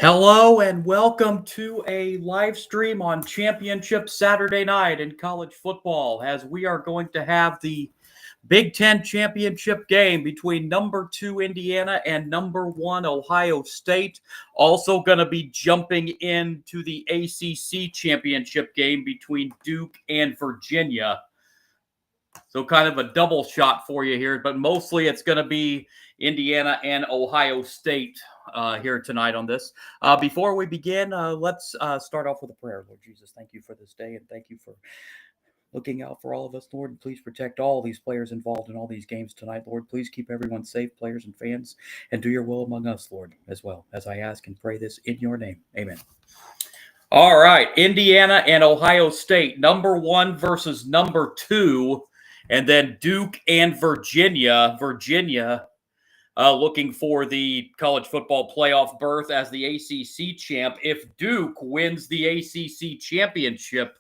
Hello and welcome to a live stream on Championship Saturday night in college football, as we are going to have the Big Ten championship game between number 2 Indiana and number 1 Ohio State. Also going to be jumping into the ACC championship game between Duke and Virginia. So kind of a double shot for you here, but mostly it's going to be Indiana and Ohio State here tonight on this. Before we begin, let's start off with a prayer. Lord Jesus, thank you for this day, and thank you for looking out for all of us, Lord. And please protect all these players involved in all these games tonight, Lord. Please keep everyone safe, players and fans, and do your will among us, Lord, as well. As I ask and pray this in your name. Amen. All right, Indiana and Ohio State, number 1 versus number 2. And then Duke and Virginia. Virginia looking for the college football playoff berth as the ACC champ. If Duke wins the ACC championship,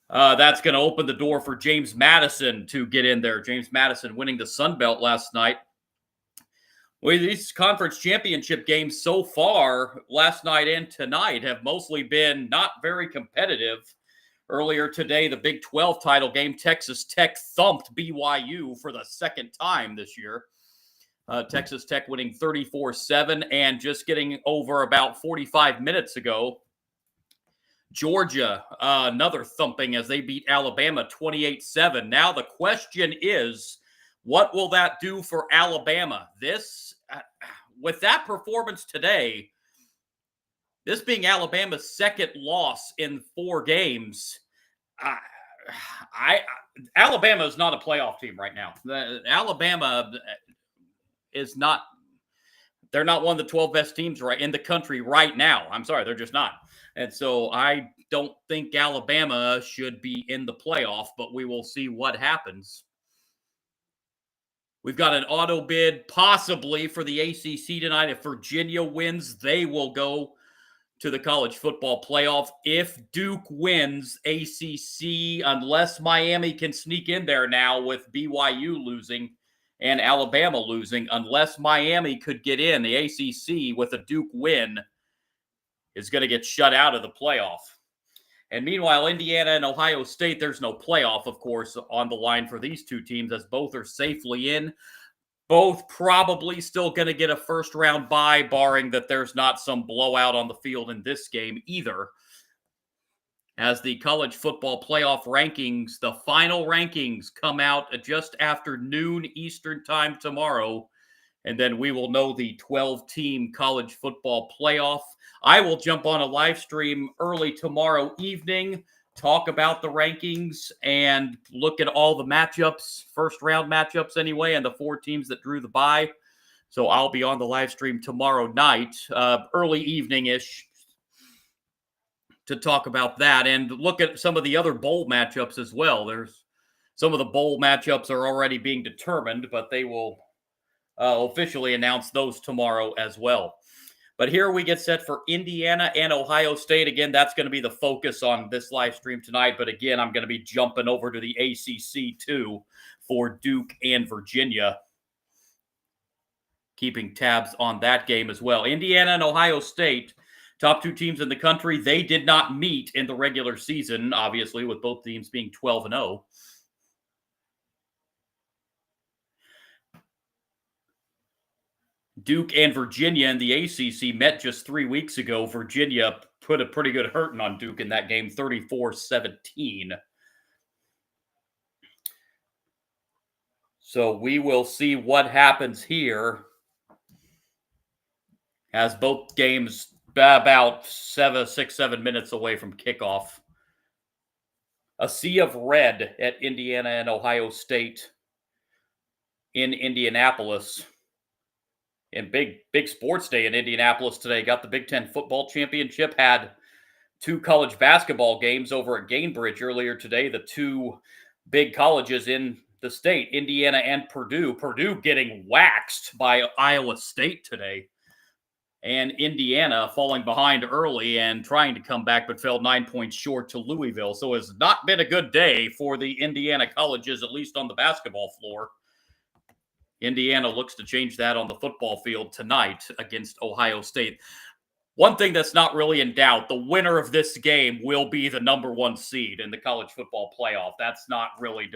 that's going to open the door for James Madison to get in there. James Madison winning the Sun Belt last night. Well, these conference championship games so far, last night and tonight, have mostly been not very competitive. Earlier today, the Big 12 title game, Texas Tech thumped BYU for the second time this year. Texas Tech winning 34-7, and just getting over about 45 minutes ago, Georgia, another thumping as they beat Alabama 28-7. Now the question is, what will that do for Alabama? This, with that performance today, this being Alabama's second loss in 4 games, Alabama is not a playoff team right now. Alabama is not. They're not one of the 12 best teams right in the country right now. I'm sorry, they're just not. And so I don't think Alabama should be in the playoff, but we will see what happens. We've got an auto bid possibly for the ACC tonight. If Virginia wins, they will go to the college football playoff. If Duke wins ACC, unless Miami can sneak in there now with BYU losing and Alabama losing, unless Miami could get in, the ACC with a Duke win is going to get shut out of the playoff. And meanwhile, Indiana and Ohio State, there's no playoff, of course, on the line for these two teams, as both are safely in. Both probably still going to get a first-round bye, barring that there's not some blowout on the field in this game either. As the college football playoff rankings, the final rankings come out just after noon Eastern time tomorrow, and then we will know the 12-team college football playoff. I will jump on a live stream early tomorrow evening, talk about the rankings, and look at all the matchups, first-round matchups anyway, and the 4 teams that drew the bye. So I'll be on the live stream tomorrow night, early evening-ish, to talk about that and look at some of the other bowl matchups as well. There's some of the bowl matchups are already being determined, but they will officially announce those tomorrow as well. But here we get set for Indiana and Ohio State. Again, that's going to be the focus on this live stream tonight. But again, I'm going to be jumping over to the ACC too for Duke and Virginia, keeping tabs on that game as well. Indiana and Ohio State, top 2 teams in the country. They did not meet in the regular season, obviously, with both teams being 12-0. Duke and Virginia in the ACC met just 3 weeks ago. Virginia put a pretty good hurting on Duke in that game, 34-17. So we will see what happens here, as both games about 6-7 minutes away from kickoff. A sea of red at Indiana and Ohio State in Indianapolis. And big sports day in Indianapolis today. Got the Big Ten football championship. Had 2 college basketball games over at Gainbridge earlier today. The 2 big colleges in the state, Indiana and Purdue. Purdue getting waxed by Iowa State today. And Indiana falling behind early and trying to come back, but fell 9 points short to Louisville. So it's not been a good day for the Indiana colleges, at least on the basketball floor. Indiana looks to change that on the football field tonight against Ohio State. one thing that's not really in doubt, the winner of this game will be the number 1 seed in the college football playoff. That's not really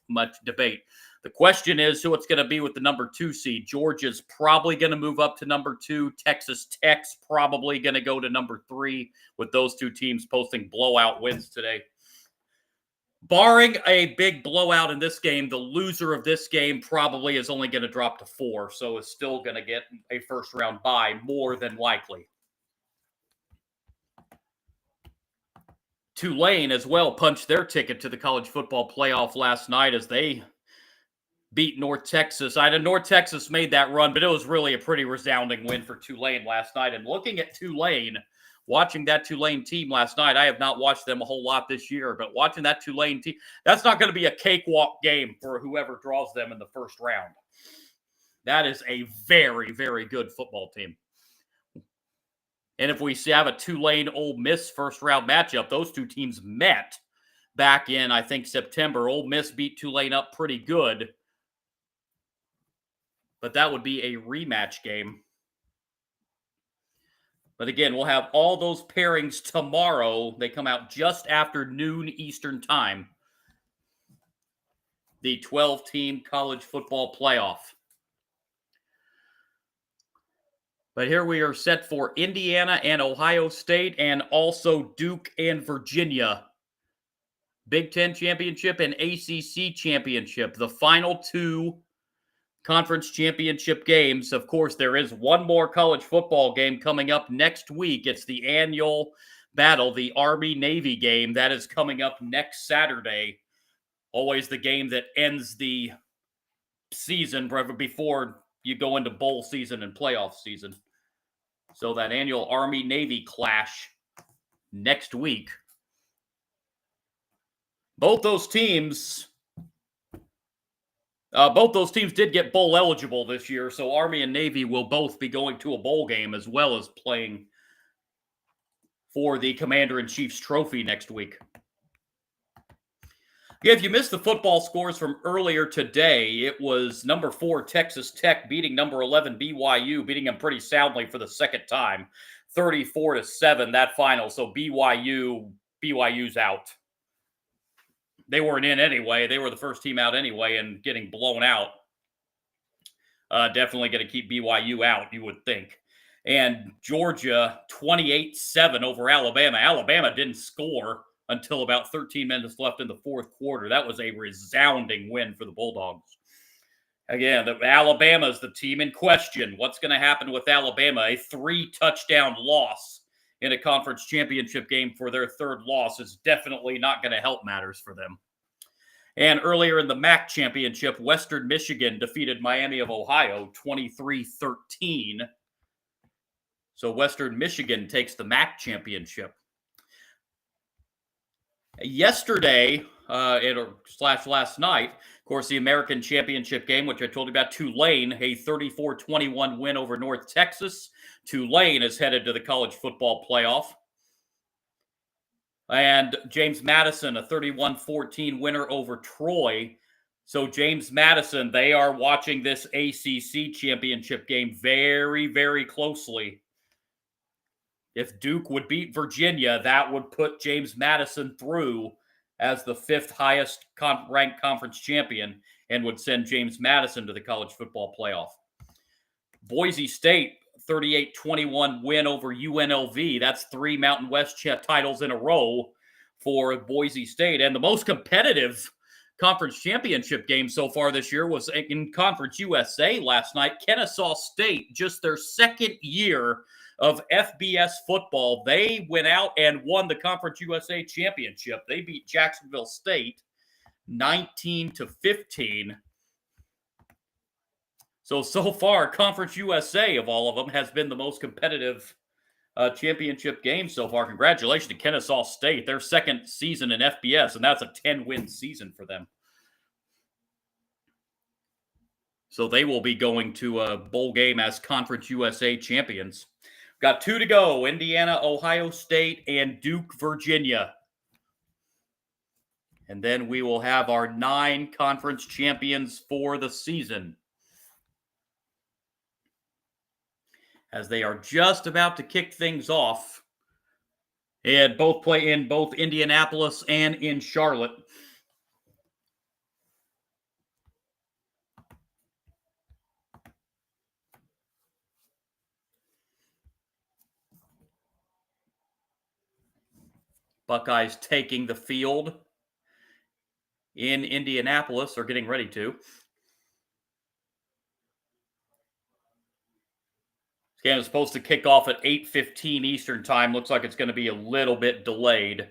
much debate. The question is who it's going to be with the number 2 seed. Georgia's probably going to move up to number 2. Texas Tech's probably going to go to number 3, with those two teams posting blowout wins today. Barring a big blowout in this game, the loser of this game probably is only going to drop to 4, so is still going to get a first-round bye, more than likely. Tulane as well punched their ticket to the college football playoff last night as they beat North Texas. I know North Texas made that run, but it was really a pretty resounding win for Tulane last night. And looking at Tulane, watching that Tulane team last night, I have not watched them a whole lot this year, but watching that Tulane team, that's not going to be a cakewalk game for whoever draws them in the first round. That is a very, very good football team. And if we have a Tulane-Ole Miss first-round matchup, those two teams met back in, I think, September. Ole Miss beat Tulane up pretty good. But that would be a rematch game. But again, we'll have all those pairings tomorrow. They come out just after noon Eastern time. The 12-team college football playoff. But here we are set for Indiana and Ohio State, and also Duke and Virginia. Big Ten championship and ACC championship. The final 2 conference championship games. Of course, there is one more college football game coming up next week. It's the annual battle, the Army-Navy game. That is coming up next Saturday. Always the game that ends the season before you go into bowl season and playoff season. So that annual Army-Navy clash next week. Both those teams did get bowl eligible this year, so Army and Navy will both be going to a bowl game as well as playing for the Commander-in-Chief's trophy next week. Yeah, if you missed the football scores from earlier today, it was number 4 Texas Tech beating number 11 BYU, beating them pretty soundly for the second time, 34-7 that final. So BYU's out. They weren't in anyway. They were the first team out anyway, and getting blown out. Definitely going to keep BYU out, you would think. And Georgia 28-7 over Alabama. Alabama didn't score until about 13 minutes left in the fourth quarter. That was a resounding win for the Bulldogs. Again, Alabama is the team in question. What's going to happen with Alabama? A 3-touchdown loss in a conference championship game for their third loss is definitely not going to help matters for them. And earlier in the MAC championship, Western Michigan defeated Miami of Ohio 23-13. So Western Michigan takes the MAC championship. Yesterday, last night, of course, the American Championship game, which I told you about, Tulane, a 34-21 win over North Texas. Tulane is headed to the college football playoff. And James Madison, a 31-14 winner over Troy. So James Madison, they are watching this ACC championship game very, very closely. If Duke would beat Virginia, that would put James Madison through as the 5th highest ranked conference champion and would send James Madison to the college football playoff. Boise State, 38-21 win over UNLV. That's 3 Mountain West titles in a row for Boise State. And the most competitive conference championship game so far this year was in Conference USA last night. Kennesaw State, just their second year of FBS football, they went out and won the Conference USA championship. They beat Jacksonville State 19-15. So far, Conference USA, of all of them, has been the most competitive championship game so far. Congratulations to Kennesaw State, their second season in FBS, and that's a 10-win season for them. So they will be going to a bowl game as Conference USA champions. Got 2 to go, Indiana, Ohio State, and Duke, Virginia. And then we will have our 9 conference champions for the season. as they are just about to kick things off. And both play in both Indianapolis and in Charlotte. Buckeyes taking the field in Indianapolis, or getting ready to. This game is supposed to kick off at 8:15 Eastern time. Looks like it's going to be a little bit delayed.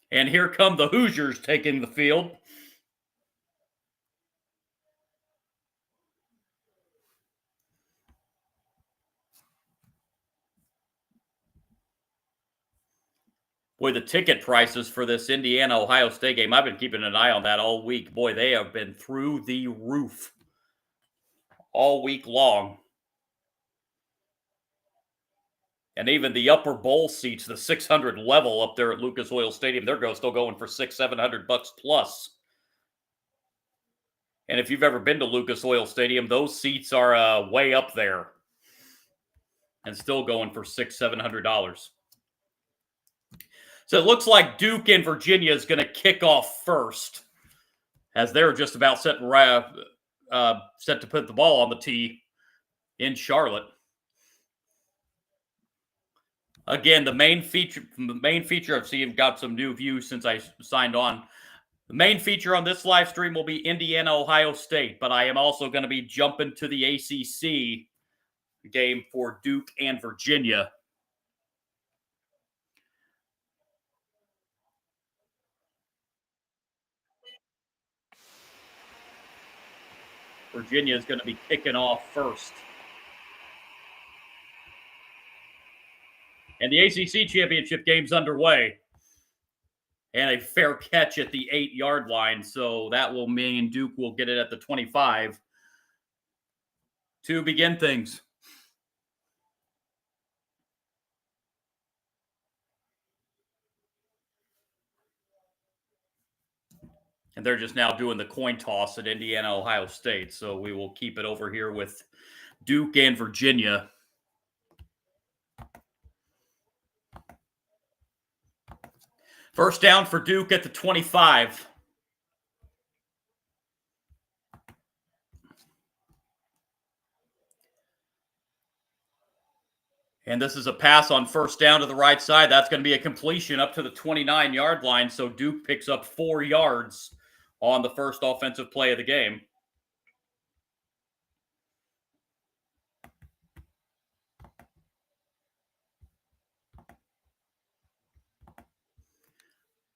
And here come the Hoosiers taking the field. Boy, the ticket prices for this Indiana-Ohio State game, I've been keeping an eye on that all week. Boy, they have been through the roof all week long. And even the upper bowl seats, the 600 level up there at Lucas Oil Stadium, they're still going for $600-700 plus. And if you've ever been to Lucas Oil Stadium, those seats are way up there and still going for $600-700. So it looks like Duke and Virginia is going to kick off first, as they're just about set to put the ball on the tee in Charlotte. Again, the main feature, I've seen got some new views since I signed on. The main feature on this live stream will be Indiana, Ohio State, but I am also going to be jumping to the ACC game for Duke and Virginia. Virginia is going to be kicking off first. And the ACC championship game's underway. And a fair catch at the 8-yard line. So that will mean Duke will get it at the 25 to begin things. And they're just now doing the coin toss at Indiana, Ohio State. So we will keep it over here with Duke and Virginia. First down for Duke at the 25. And this is a pass on first down to the right side. That's going to be a completion up to the 29-yard line. So Duke picks up 4 yards on the first offensive play of the game.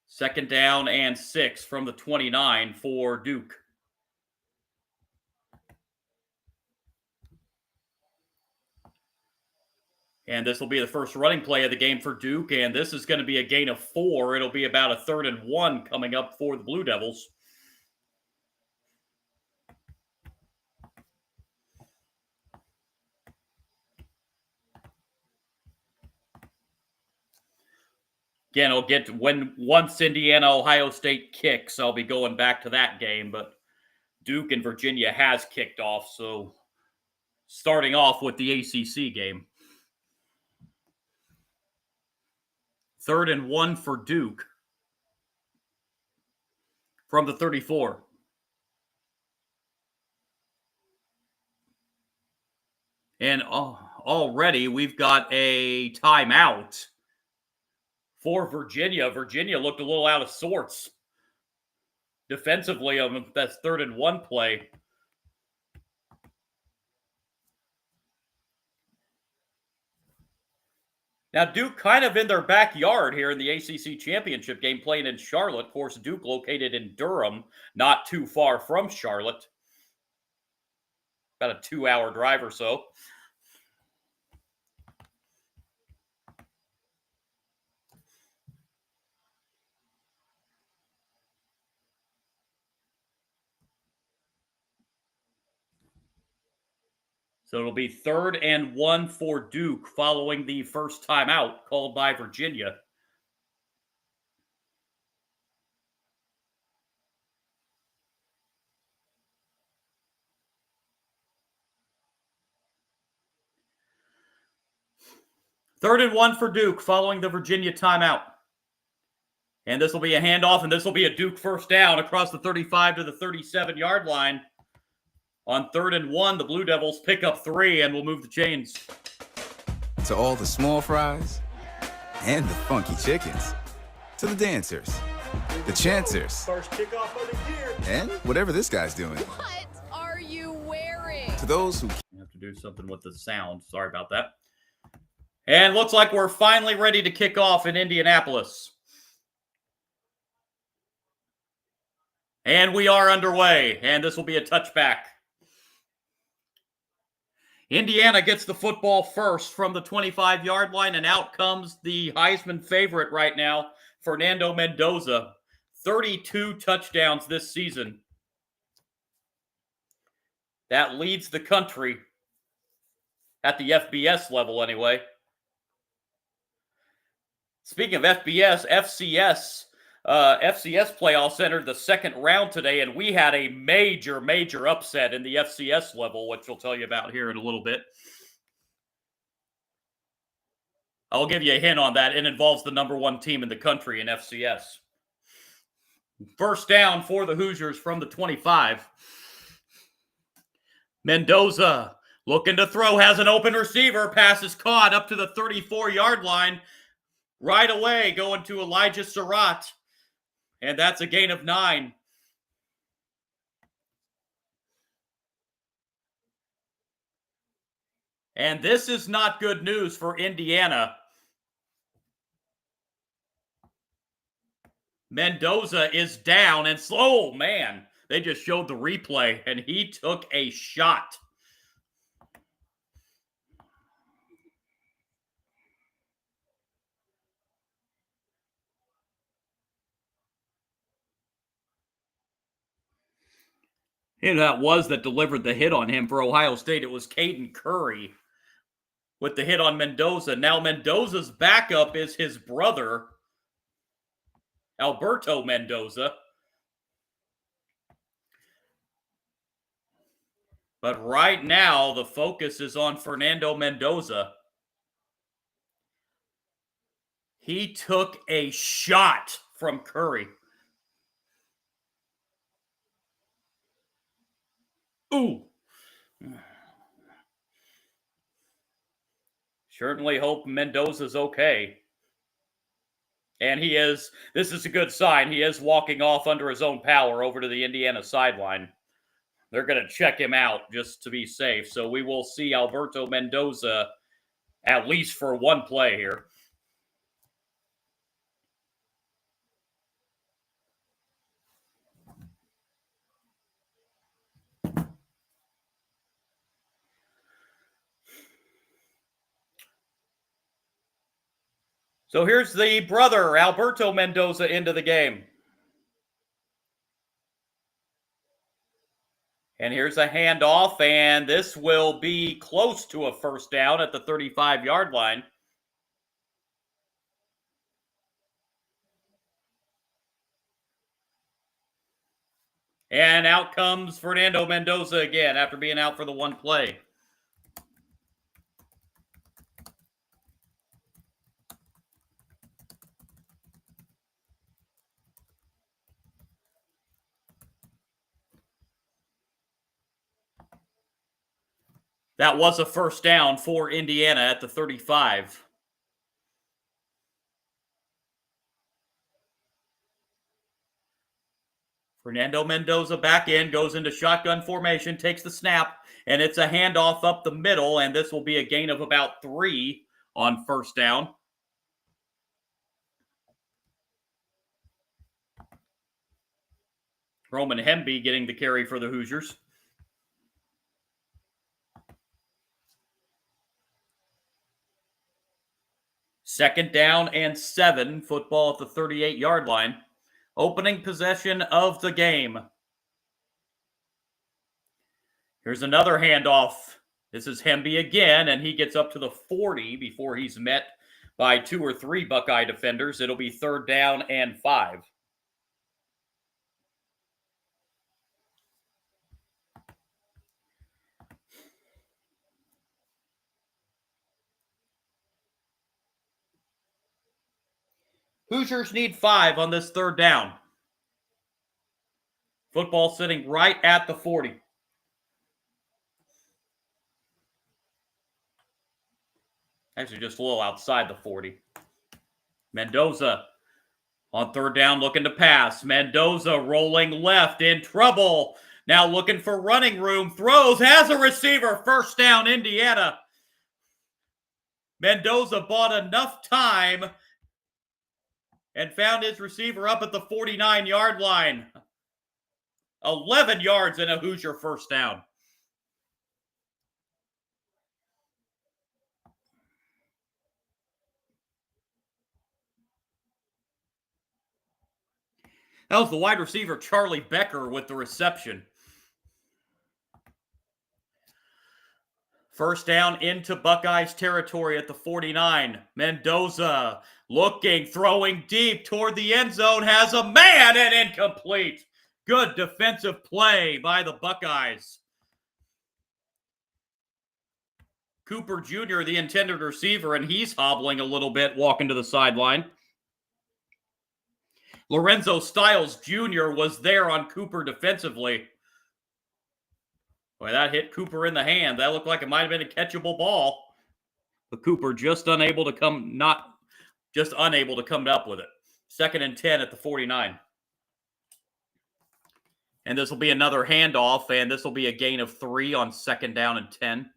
Second down and 6 from the 29 for Duke. And this will be the first running play of the game for Duke. And this is going to be a gain of 4. It'll be about a 3rd and 1 coming up for the Blue Devils. Again, I'll get to once Indiana, Ohio State kicks, I'll be going back to that game. But Duke and Virginia has kicked off. So starting off with the ACC game. 3rd and 1 for Duke from the 34. And already we've got a timeout for Virginia. Virginia looked a little out of sorts defensively on that 3rd and 1 play. Now, Duke kind of in their backyard here in the ACC championship game, playing in Charlotte. Of course, Duke located in Durham, not too far from Charlotte. About a 2-hour drive or so. So it'll be 3rd and 1 for Duke following the first timeout called by Virginia. 3rd and 1 for Duke following the Virginia timeout. And this will be a handoff, and this will be a Duke first down across the 35 to the 37-yard line. On 3rd and 1, the Blue Devils pick up 3 and will move the chains. To all the small fries and the funky chickens. To the dancers, the chancers, First kickoff of the year. and whatever this guy's doing. What are you wearing? To those who I have to do something with the sound. Sorry about that. And looks like we're finally ready to kick off in Indianapolis. And we are underway, and this will be a touchback. Indiana gets the football first from the 25-yard line, and out comes the Heisman favorite right now, Fernando Mendoza. 32 touchdowns this season. That leads the country at the FBS level anyway. Speaking of FBS, FCS playoffs entered the second round today, and we had a major upset in the FCS level, which we'll tell you about here in a little bit. I'll give you a hint on that. It involves the number 1 team in the country in FCS. First down for the Hoosiers from the 25. Mendoza looking to throw, has an open receiver. Pass is caught up to the 34-yard line. Right away going to Elijah Surratt. And that's a gain of 9. And this is not good news for Indiana. Mendoza is down and slow. Man, they just showed the replay and he took a shot. And that was that delivered the hit on him for Ohio State. It was Caden Curry with the hit on Mendoza. Now Mendoza's backup is his brother, Alberto Mendoza. But right now, the focus is on Fernando Mendoza. He took a shot from Curry. Ooh. Certainly hope Mendoza's okay. And he is, this is a good sign. He is walking off under his own power over to the Indiana sideline. They're going to check him out just to be safe. So we will see Alberto Mendoza at least for one play here. So here's the brother, Alberto Mendoza, into the game. And here's a handoff, and this will be close to a first down at the 35-yard line. And out comes Fernando Mendoza again after being out for the one play. That was a first down for Indiana at the 35. Fernando Mendoza back in, goes into shotgun formation, takes the snap, and it's a handoff up the middle, and this will be a gain of about 3 on first down. Roman Hemby getting the carry for the Hoosiers. Second down and 7, football at the 38-yard line. Opening possession of the game. Here's another handoff. This is Hemby again, and he gets up to the 40 before he's met by 2 or 3 Buckeye defenders. It'll be third down and 5. Hoosiers need 5 on this third down. Football sitting right at the 40. Actually, just a little outside the 40. Mendoza on third down looking to pass. Mendoza rolling left, in trouble. Now looking for running room. Throws, has a receiver. First down, Indiana. Mendoza bought enough time and found his receiver up at the 49-yard line. 11 yards and a Hoosier first down. That was the wide receiver, Charlie Becker, with the reception. First down into Buckeyes territory at the 49. Mendoza looking, throwing deep toward the end zone, has a man and incomplete. Good defensive play by the Buckeyes. Cooper Jr., the intended receiver, and he's hobbling a little bit, walking to the sideline. Lorenzo Stiles Jr. was there on Cooper defensively. Boy, that hit Cooper in the hand. That looked like it might have been a catchable ball. But Cooper just unable to come up with it. 2nd and 10 at the 49. And this will be another handoff, and this will be a gain of 3 on 2nd down and 10.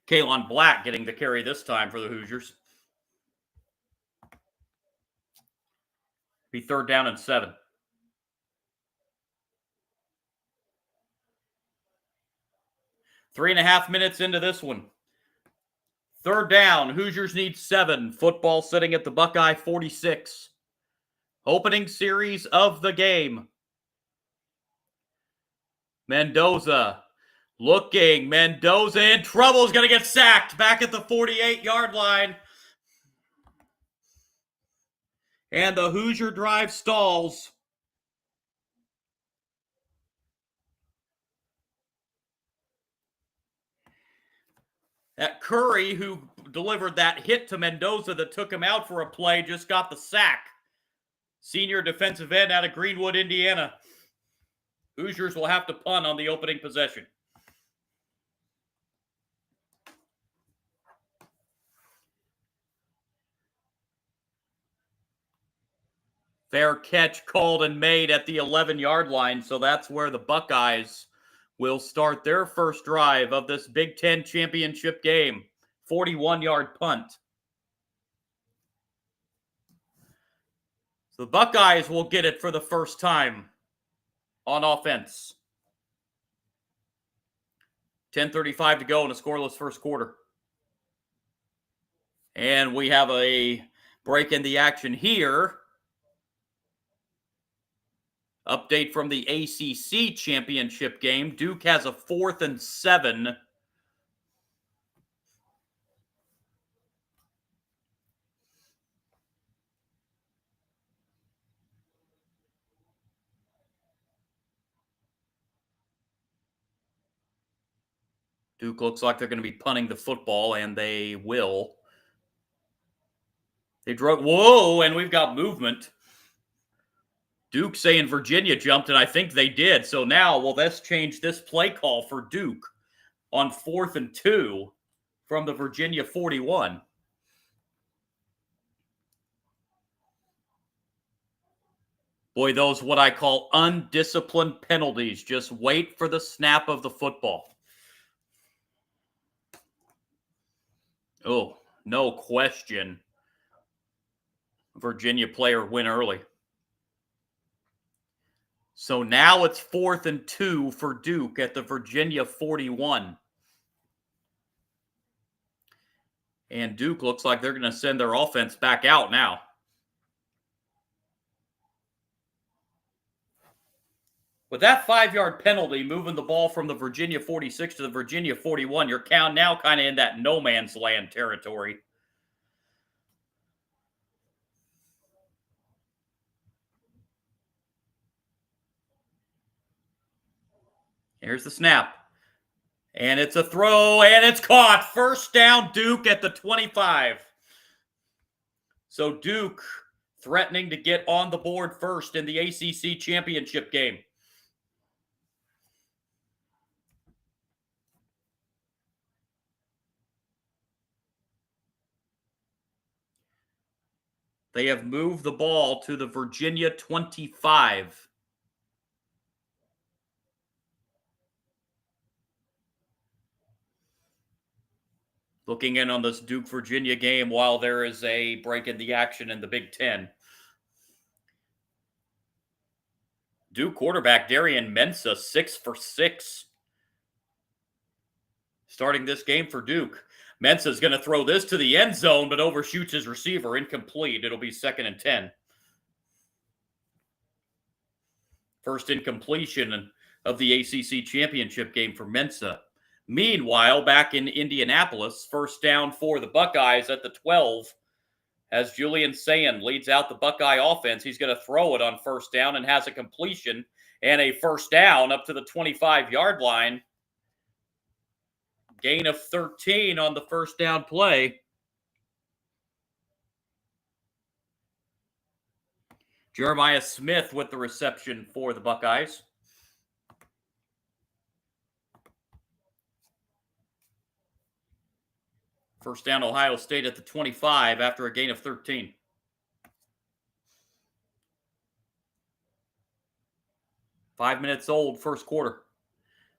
Kalon Black getting the carry this time for the Hoosiers. Be 3rd down and 7. 3.5 minutes into this one. 3rd down. Hoosiers need 7. Football sitting at the Buckeye 46. Opening series of the game. Mendoza looking. Mendoza in trouble. Is going to get sacked back at the 48-yard line. And the Hoosier drive stalls. That Curry, who delivered that hit to Mendoza that took him out for a play, just got the sack. Senior defensive end out of Greenwood, Indiana. Hoosiers will have to punt on the opening possession. Fair catch called and made at the 11-yard line, so that's where the Buckeyes will start their first drive of this Big Ten championship game. 41-yard punt. So the Buckeyes will get it for the first time on offense. 10:35 to go in a scoreless first quarter. And we have a break in the action here. Update from the ACC championship game. Duke has a 4th and 7. Duke looks like they're going to be punting the football, and they will. They drove. Whoa, and we've got movement. Duke saying Virginia jumped, and I think they did. So now, well, let's change this play call for Duke on 4th and 2 from the Virginia 41. Boy, those what I call undisciplined penalties. Just wait for the snap of the football. Oh, no question. Virginia player win early. So now it's 4th and 2 for Duke at the Virginia 41. And Duke looks like they're going to send their offense back out now. With that 5-yard penalty, moving the ball from the Virginia 46 to the Virginia 41, you're now kind of in that no man's land territory. Here's the snap. And it's a throw, and it's caught. First down, Duke at the 25. So Duke threatening to get on the board first in the ACC championship game. They have moved the ball to the Virginia 25. Looking in on this Duke-Virginia game while there is a break in the action in the Big Ten. Duke quarterback Darian Mensah, 6 for 6. Starting this game for Duke. Mensah's going to throw this to the end zone, but overshoots his receiver. Incomplete. It'll be 2nd and 10. First incompletion of the ACC championship game for Mensah. Meanwhile, back in Indianapolis, first down for the Buckeyes at the 12. As Julian Sayin leads out the Buckeye offense, he's going to throw it on first down and has a completion and a first down up to the 25-yard line. Gain of 13 on the first down play. Jeremiah Smith with the reception for the Buckeyes. First down, Ohio State at the 25 after a gain of 13. Five minutes old, first quarter.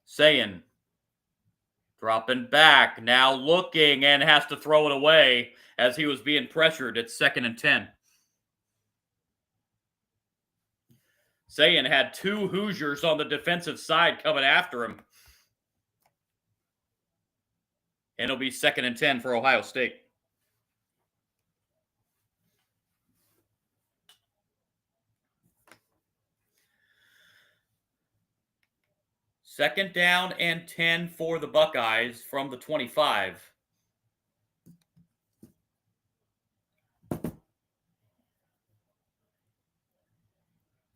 Sayin dropping back, now looking, and has to throw it away as he was being pressured. It's 2nd and 10. Sayin had 2 Hoosiers on the defensive side coming after him. And it'll be 2nd and 10 for Ohio State. Second down and 10 for the Buckeyes from the 25.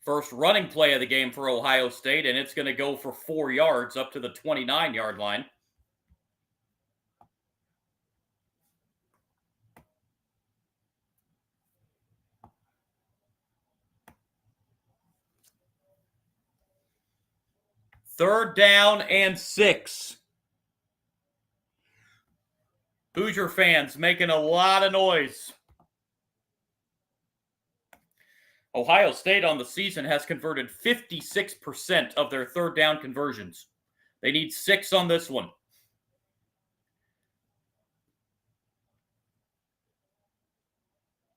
First running play of the game for Ohio State, and it's going to go for 4 yards up to the 29-yard line. Third down and 6. Hoosier fans making a lot of noise. Ohio State on the season has converted 56% of their third down conversions. They need 6 on this one.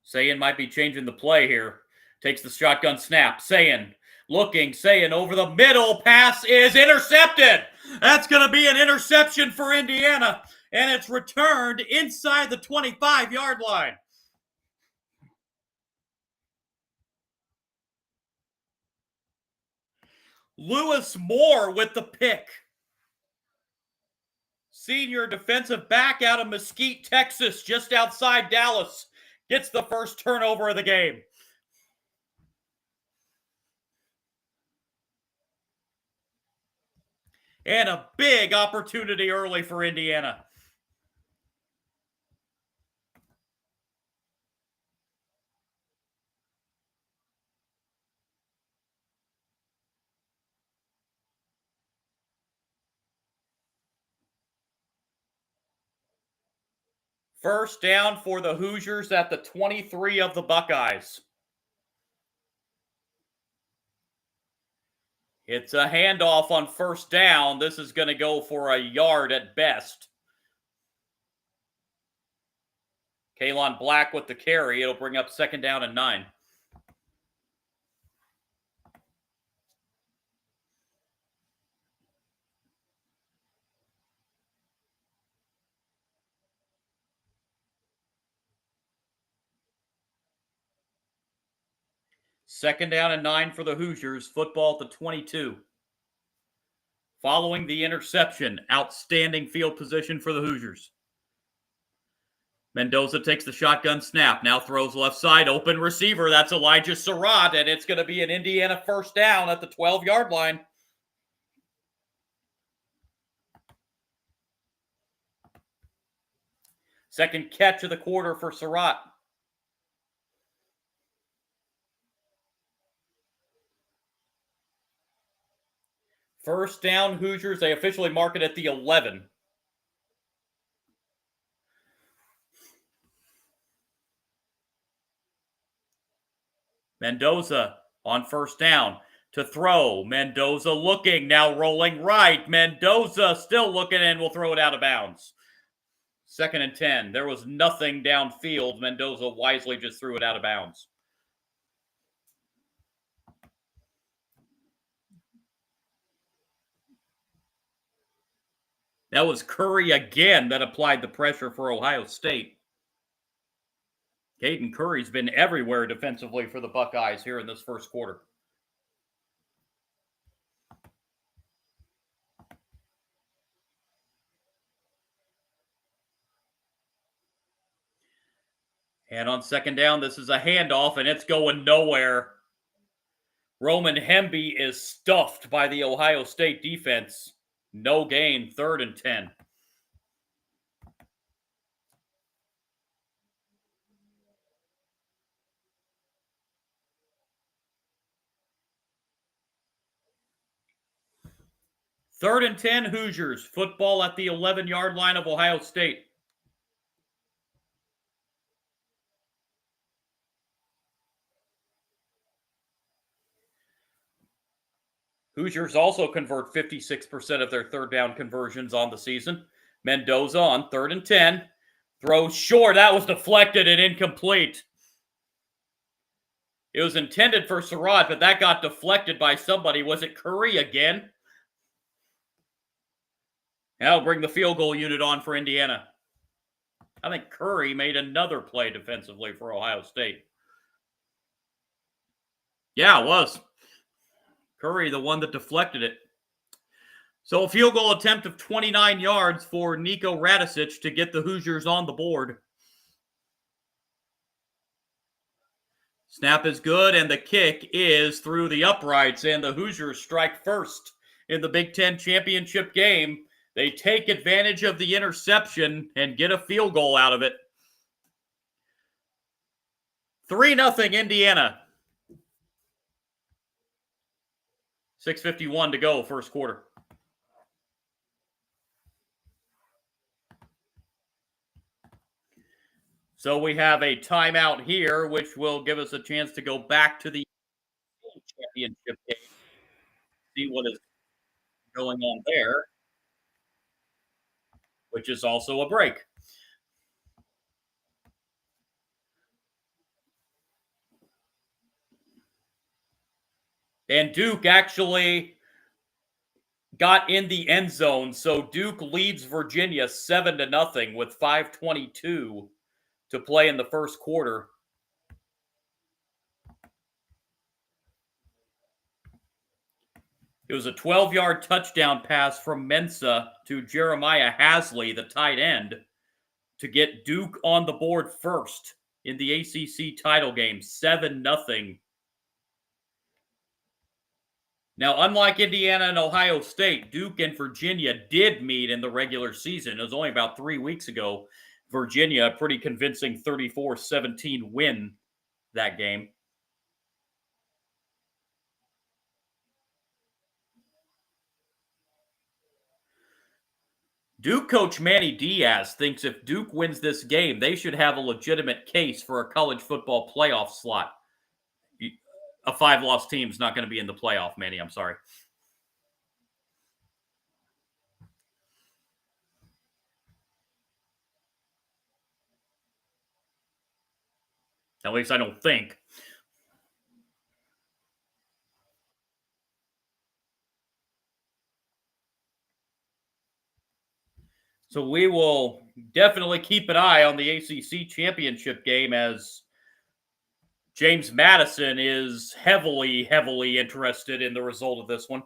Sayin might be changing the play here. Takes the shotgun snap. Sayin looking, Sayin over the middle. Pass is intercepted. That's going to be an interception for Indiana. And it's returned inside the 25-yard line. Lewis Moore with the pick. Senior defensive back out of Mesquite, Texas, just outside Dallas. Gets the first turnover of the game. And a big opportunity early for Indiana. First down for the Hoosiers at the 23 of the Buckeyes. It's a handoff on first down. This is going to go for a yard at best. Kalon Black with the carry. It'll bring up 2nd down and 9. Second down and 9 for the Hoosiers. Football at the 22. Following the interception, outstanding field position for the Hoosiers. Mendoza takes the shotgun snap. Now throws left side. Open receiver. That's Elijah Surratt, and it's going to be an Indiana first down at the 12-yard line. Second catch of the quarter for Surratt. First down, Hoosiers. They officially mark it at the 11. Mendoza on first down to throw. Mendoza looking, now rolling right. Mendoza still looking and will throw it out of bounds. 2nd and 10. There was nothing downfield. Mendoza wisely just threw it out of bounds. That was Curry again that applied the pressure for Ohio State. Caden Curry's been everywhere defensively for the Buckeyes here in this first quarter. And on second down, this is a handoff, and it's going nowhere. Roman Hemby is stuffed by the Ohio State defense. No gain, 3rd and 10. Third and 10, Hoosiers. Football at the 11-yard line of Ohio State. Hoosiers also convert 56% of their third down conversions on the season. Mendoza on 3rd and 10. Throws short. That was deflected and incomplete. It was intended for Surratt, but that got deflected by somebody. Was it Curry again? That'll bring the field goal unit on for Indiana. I think Curry made another play defensively for Ohio State. Yeah, it was. Curry, the one that deflected it. So a field goal attempt of 29 yards for Nico Radicic to get the Hoosiers on the board. Snap is good, and the kick is through the uprights, and the Hoosiers strike first in the Big Ten championship game. They take advantage of the interception and get a field goal out of it. 3-0 Indiana. 6:51 to go, first quarter. So we have a timeout here, which will give us a chance to go back to the championship game, see what is going on there, which is also a break. And Duke actually got in the end zone, so Duke leads Virginia 7-0 with 5:22 to play in the first quarter. It was a 12-yard touchdown pass from Mensah to Jeremiah Hasley, the tight end, to get Duke on the board first in the ACC title game, 7-0. Now, unlike Indiana and Ohio State, Duke and Virginia did meet in the regular season. It was only about 3 weeks ago. Virginia, a pretty convincing 34-17 win that game. Duke coach Manny Diaz thinks if Duke wins this game, they should have a legitimate case for a college football playoff slot. A 5-loss team's not going to be in the playoff, Manny. I'm sorry. At least I don't think. So we will definitely keep an eye on the ACC championship game, as James Madison is heavily interested in the result of this one.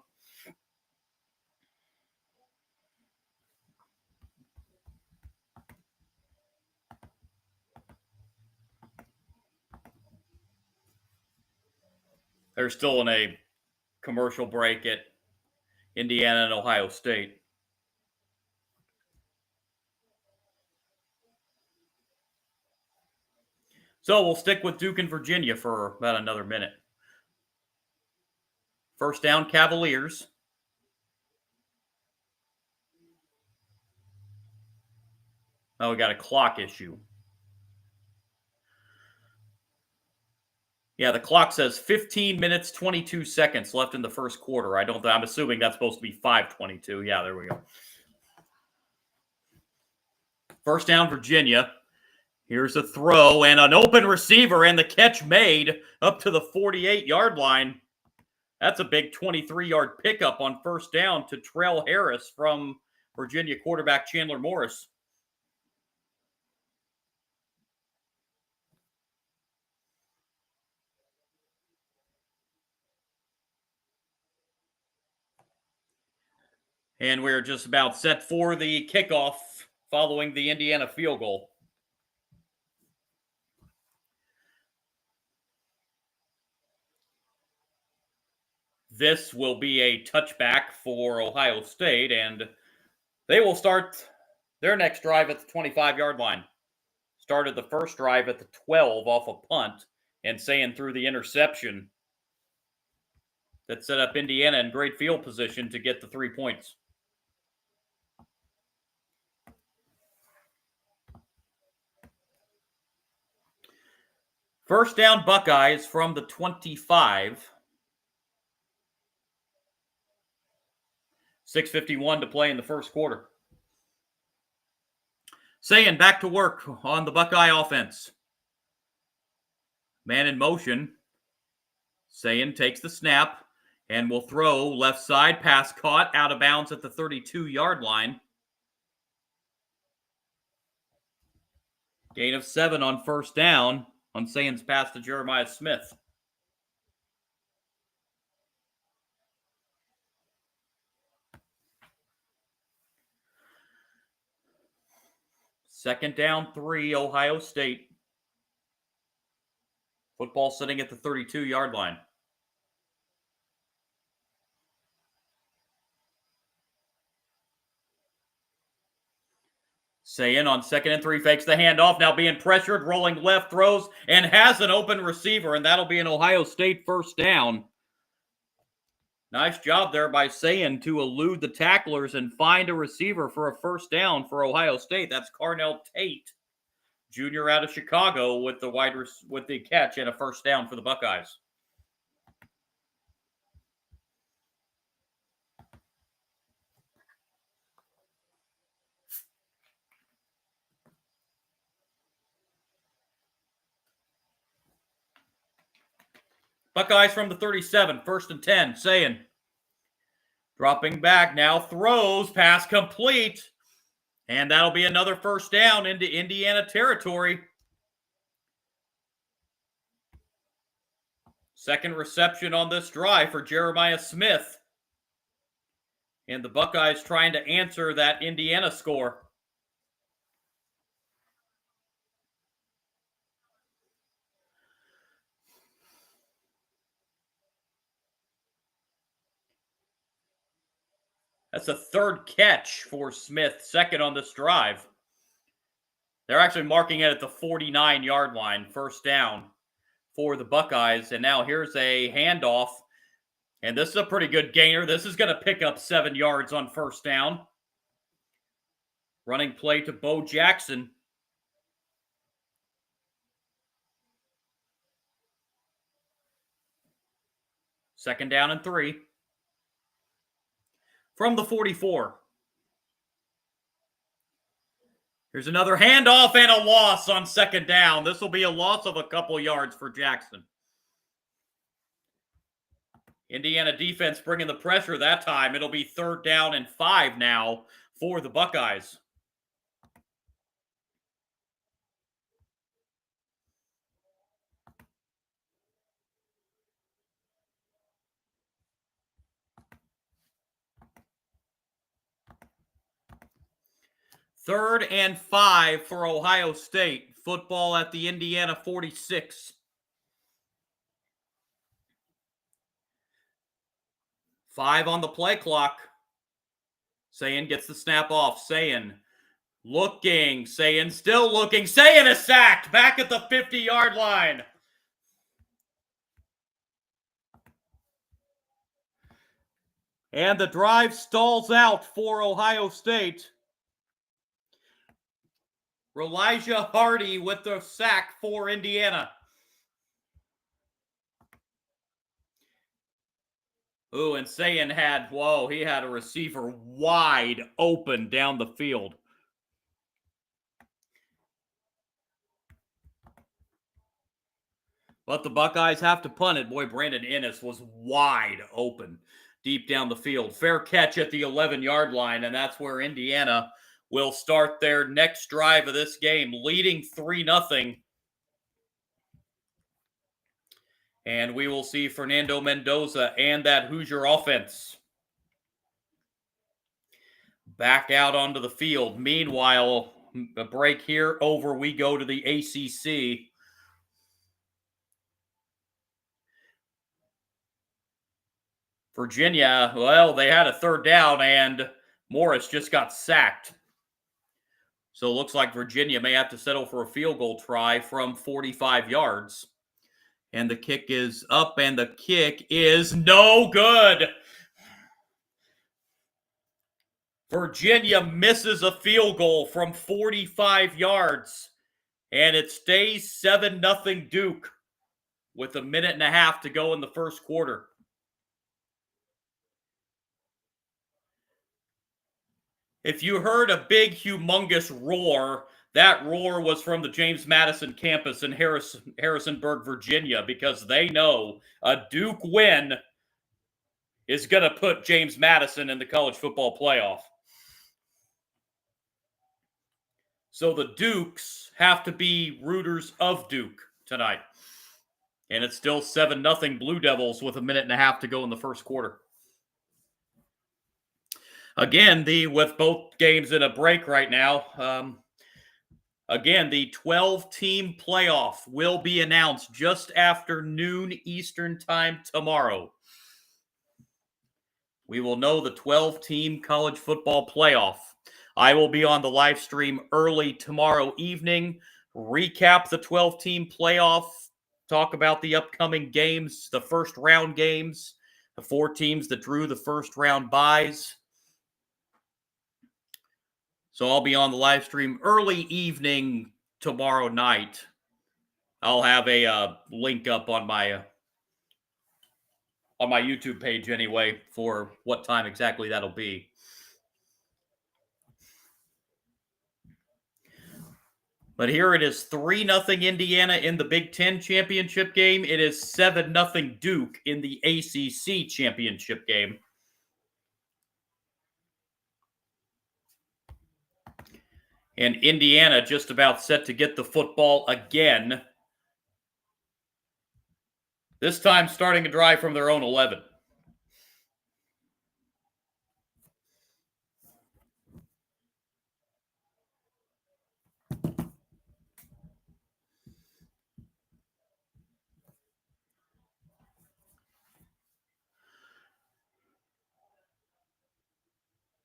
They're still in a commercial break at Indiana and Ohio State. So we'll stick with Duke and Virginia for about another minute. First down, Cavaliers. Oh, we got a clock issue. Yeah, the clock says 15 minutes, 22 seconds left in the first quarter. I'm assuming that's supposed to be 5:22. Yeah, there we go. First down, Virginia. Here's a throw and an open receiver, and the catch made up to the 48-yard line. That's a big 23-yard pickup on first down to Trell Harris from Virginia quarterback Chandler Morris. And we're just about set for the kickoff following the Indiana field goal. This will be a touchback for Ohio State, and they will start their next drive at the 25-yard line. Started the first drive at the 12 off a punt, and Sayin threw the interception that set up Indiana in great field position to get the 3 points. First down, Buckeyes from the 25. 6:51 to play in the first quarter. Sayin back to work on the Buckeye offense. Man in motion. Sayin takes the snap and will throw left side, pass caught, out of bounds at the 32-yard line. Gain of 7 on first down on Sayin's pass to Jeremiah Smith. Second down, 3, Ohio State. Football sitting at the 32-yard line. Sayin on 2nd and 3 fakes the handoff, now being pressured, rolling left, throws, and has an open receiver, and that'll be an Ohio State first down. Nice job there by Sayin to elude the tacklers and find a receiver for a first down for Ohio State. That's Carnell Tate, junior out of Chicago, with the catch and a first down for the Buckeyes. Buckeyes from the 37, 1st and 10, Sayin. Dropping back, now throws, pass complete. And that'll be another first down into Indiana territory. Second reception on this drive for Jeremiah Smith. And the Buckeyes trying to answer that Indiana score. That's the third catch for Smith, second on this drive. They're actually marking it at the 49-yard line, first down for the Buckeyes. And now here's a handoff. And this is a pretty good gainer. This is going to pick up 7 yards on first down. Running play to Bo Jackson. Second down and 3. From the 44. Here's another handoff and a loss on second down. This will be a loss of a couple yards for Jackson. Indiana defense bringing the pressure that time. It'll be 3rd down and 5 now for the Buckeyes. Third and 5 for Ohio State. Football at the Indiana 46. 5 on the play clock. Sayin gets the snap off. Sayin Looking, Sayin, still looking. Sayin is sacked back at the 50-yard line. And the drive stalls out for Ohio State. Elijah Hardy with the sack for Indiana. Ooh, and Sayin he had a receiver wide open down the field. But the Buckeyes have to punt it. Boy, Brandon Ennis was wide open deep down the field. Fair catch at the 11-yard line, and that's where Indiana will start their next drive of this game, leading 3-0. And we will see Fernando Mendoza and that Hoosier offense back out onto the field. Meanwhile, a break here. Over we go to the ACC. Virginia, well, they had a third down, and Morris just got sacked. So it looks like Virginia may have to settle for a field goal try from 45 yards. And the kick is up, and the kick is no good. Virginia misses a field goal from 45 yards, and it stays 7-0 Duke with a minute and a half to go in the first quarter. If you heard a big, humongous roar, that roar was from the James Madison campus in Harrisonburg, Virginia, because they know a Duke win is going to put James Madison in the college football playoff. So the Dukes have to be rooters of Duke tonight. And it's still 7-0 Blue Devils with a minute and a half to go in the first quarter. Again, with both games in a break right now, again, the 12-team playoff will be announced just after noon Eastern time tomorrow. We will know the 12-team college football playoff. I will be on the live stream early tomorrow evening, recap the 12-team playoff, talk about the upcoming games, the first-round games, the 4 teams that drew the first-round byes. So I'll be on the live stream early evening tomorrow night. I'll have a link up on my YouTube page anyway for what time exactly that'll be. But here it is 3-0 Indiana in the Big Ten championship game. It is 7-0 Duke in the ACC championship game. And Indiana just about set to get the football again. This time starting a drive from their own 11.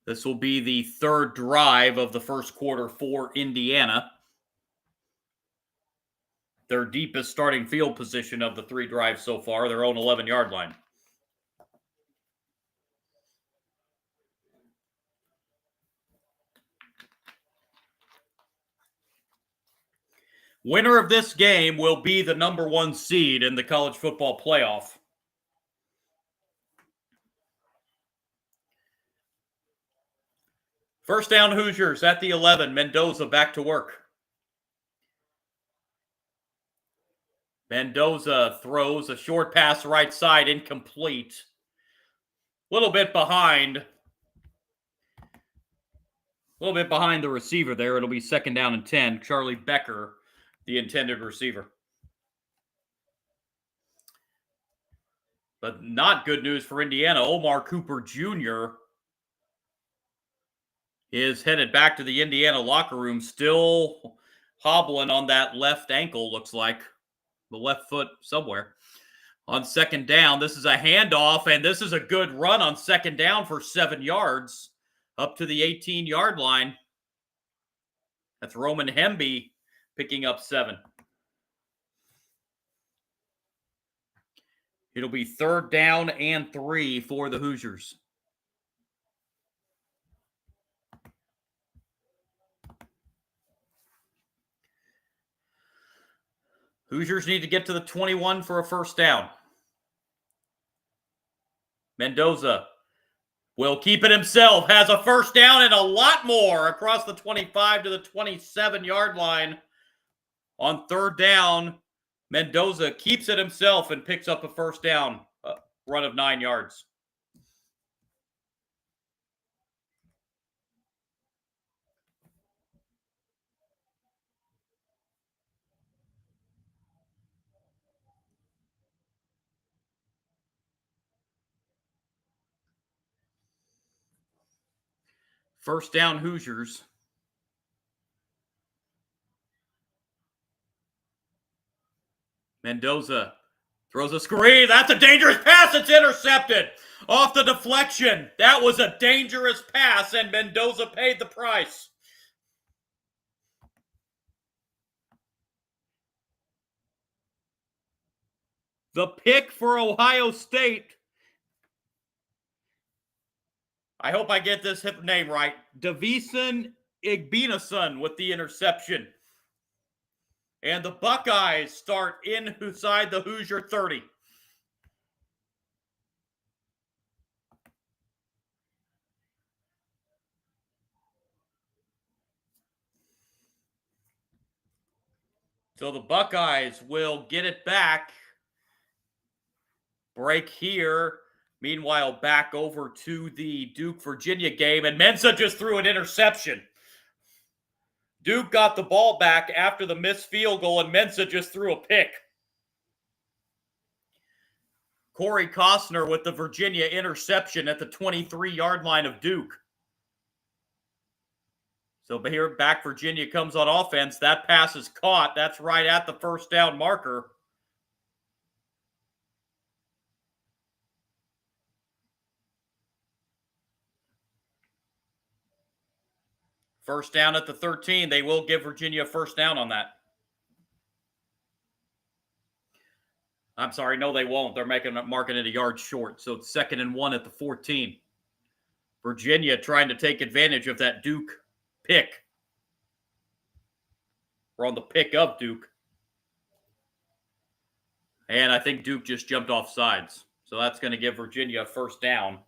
This will be the third drive of the first quarter for Indiana. Their deepest starting field position of the 3 drives so far, their own 11-yard line. Winner of this game will be the number 1 seed in the college football playoff. First down Hoosiers at the 11. Mendoza back to work. Mendoza throws a short pass right side, incomplete. A little bit behind the receiver there. It'll be 2nd down and 10. Charlie Becker, the intended receiver. But not good news for Indiana. Omar Cooper Jr. is headed back to the Indiana locker room, still hobbling on that left ankle, looks like. The left foot somewhere. On 2nd down, this is a handoff, and this is a good run on 2nd down for 7 yards up to the 18-yard line. That's Roman Hemby picking up 7. It'll be 3rd down and 3 for the Hoosiers. Hoosiers need to get to the 21 for a first down. Mendoza will keep it himself, has a first down and a lot more across the 25 to the 27-yard line. On 3rd down, Mendoza keeps it himself and picks up a first down, run of 9 yards. First down, Hoosiers. Mendoza throws a screen. That's a dangerous pass. It's intercepted off the deflection. That was a dangerous pass, and Mendoza paid the price. The pick for Ohio State. I hope I get this name right. Davison Igbinason with the interception. And the Buckeyes start inside the Hoosier 30. So the Buckeyes will get it back. Break here. Meanwhile, back over to the Duke-Virginia game, and Mensah just threw an interception. Duke got the ball back after the missed field goal, and Mensah just threw a pick. Corey Costner with the Virginia interception at the 23-yard line of Duke. So here, back Virginia comes on offense. That pass is caught. That's right at the first down marker. First down at the 13. They will give Virginia a first down on that. I'm sorry, no, they won't. They're marking it a yard short. So it's 2nd and 1 at the 14. Virginia trying to take advantage of that Duke pick. We're on the pick of Duke. And I think Duke just jumped off sides. So that's going to give Virginia a first down.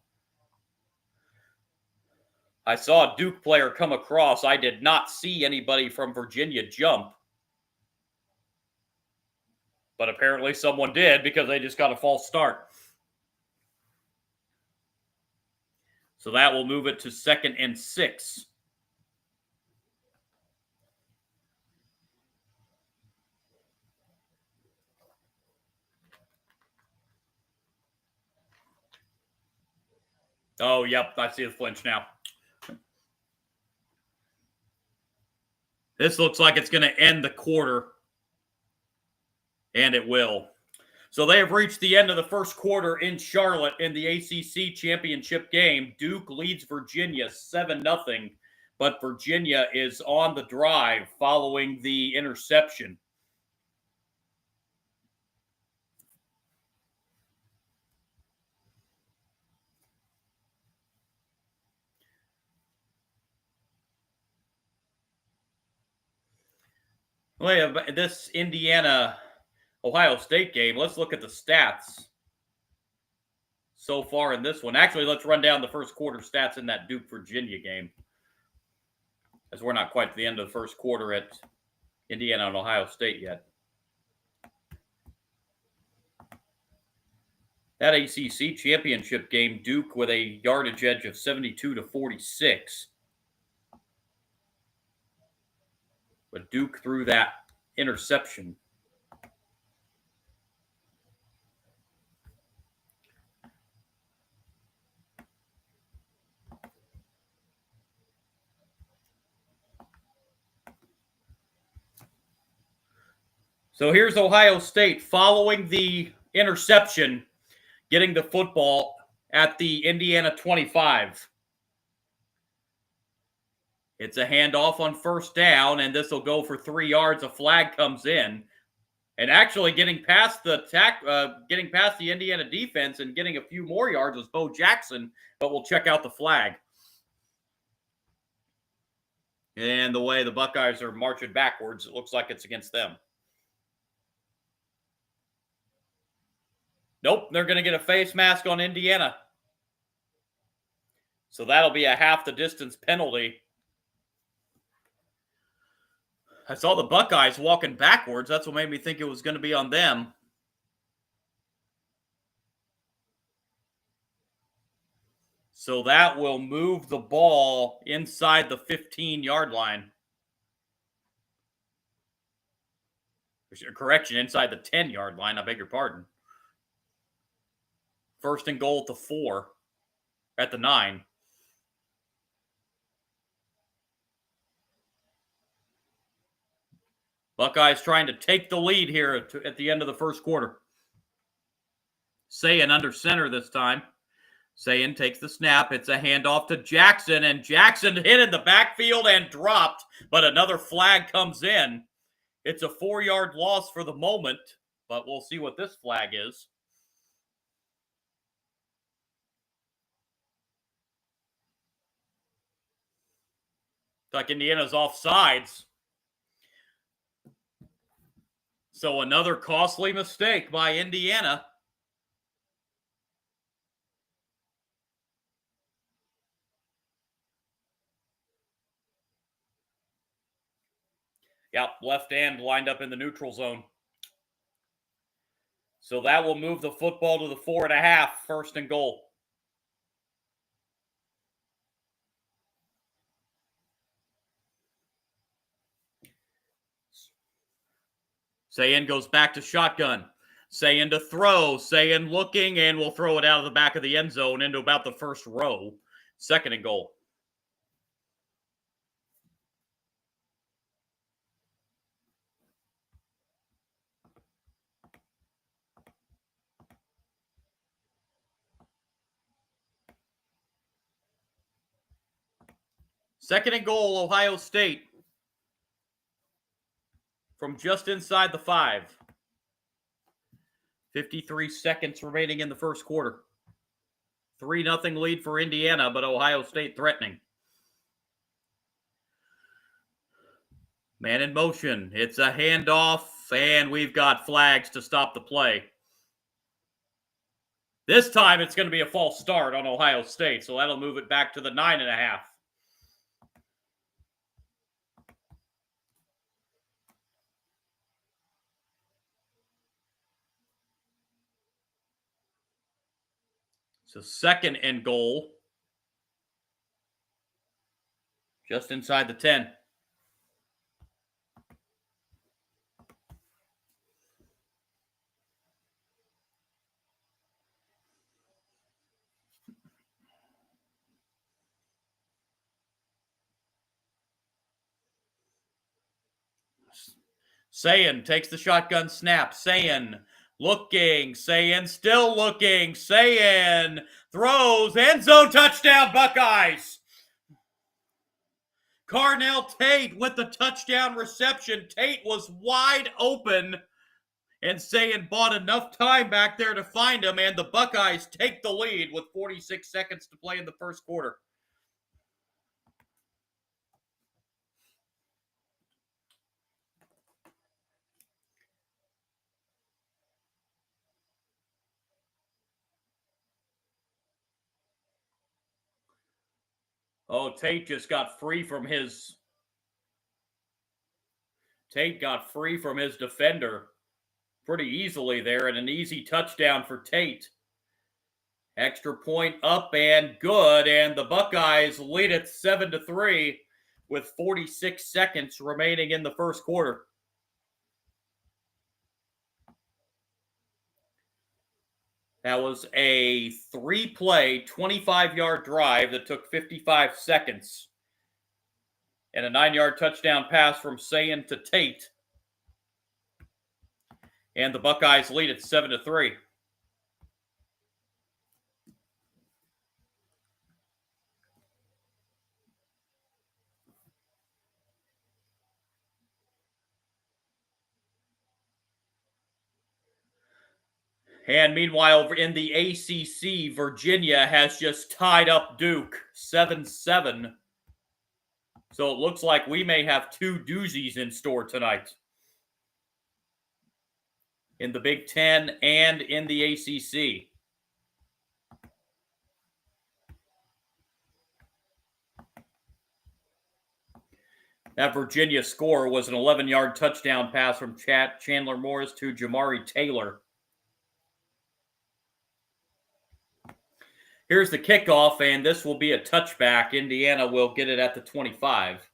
I saw a Duke player come across. I did not see anybody from Virginia jump. But apparently someone did because they just got a false start. So that will move it to 2nd and 6. Oh, yep, I see the flinch now. This looks like it's going to end the quarter. And it will. So they have reached the end of the first quarter in Charlotte in the ACC championship game. Duke leads Virginia 7-0, but Virginia is on the drive following the interception. Well, yeah, this Indiana Ohio State game, let's look at the stats so far in this one. Actually, let's run down the first quarter stats in that Duke-Virginia game, as we're not quite to the end of the first quarter at Indiana and Ohio State yet. That ACC championship game, Duke with a yardage edge of 72-46. But Duke threw that interception. So here's Ohio State following the interception, getting the football at the Indiana 25. It's a handoff on first down, and this will go for 3 yards. A flag comes in. And actually getting past the Indiana defense and getting a few more yards was Bo Jackson, but we'll check out the flag. And the way the Buckeyes are marching backwards, it looks like it's against them. Nope, they're going to get a face mask on Indiana. So that'll be a half the distance penalty. I saw the Buckeyes walking backwards. That's what made me think it was going to be on them. So that will move the ball inside the 15-yard line. Correction, inside the 10-yard line. I beg your pardon. First and goal at the 4. At the 9. Buckeyes trying to take the lead here at the end of the first quarter. Sayin under center this time. Sayin takes the snap. It's a handoff to Jackson, and Jackson hit in the backfield and dropped, but another flag comes in. It's a 4-yard loss for the moment, but we'll see what this flag is. Like Indiana's offsides. So another costly mistake by Indiana. Yep, left end lined up in the neutral zone. So that will move the football to the 4.5, first and goal. Sayin goes back to shotgun. Sayin to throw. Sayin looking, and will throw it out of the back of the end zone into about the first row. Second and goal. Second and goal, Ohio State. From just inside the 5. 53 seconds remaining in the first quarter. 3-0 lead for Indiana, but Ohio State threatening. Man in motion. It's a handoff, and we've got flags to stop the play. This time it's going to be a false start on Ohio State, so that'll move it back to the 9.5. So second and goal. Just inside the 10. Sayin takes the shotgun snap. Sayin looking. Sayin still looking. Sayin throws. End zone touchdown, Buckeyes. Carnell Tate with the touchdown reception. Tate was wide open, and Sayin bought enough time back there to find him, and the Buckeyes take the lead with 46 seconds to play in the first quarter. Oh, Tate just got free from his... Tate got free from his defender pretty easily there, and an easy touchdown for Tate. Extra point up and good, and the Buckeyes lead it 7-3 with 46 seconds remaining in the first quarter. That was a 3-play, 25-yard drive that took 55 seconds. And a 9-yard touchdown pass from Sayin to Tate. And the Buckeyes lead it 7-3. And meanwhile, in the ACC, Virginia has just tied up Duke 7-7. So it looks like we may have two doozies in store tonight in the Big Ten and in the ACC. That Virginia score was an 11-yard touchdown pass from Chandler Morris to Jamari Taylor. Here's the kickoff, and this will be a touchback. Indiana will get it at the 25.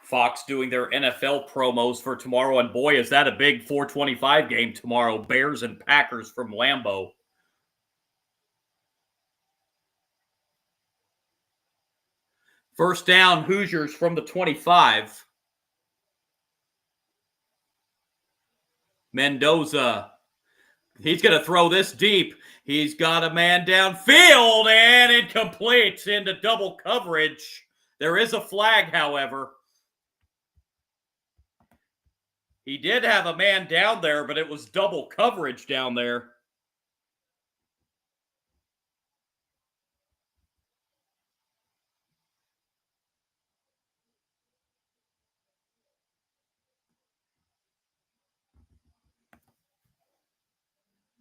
Fox doing their NFL promos for tomorrow, and boy, is that a big 425 game tomorrow. Bears and Packers from Lambeau. First down, Hoosiers from the 25. Mendoza. He's going to throw this deep. He's got a man downfield and incomplete into double coverage. There is a flag, however. He did have a man down there, but it was double coverage down there.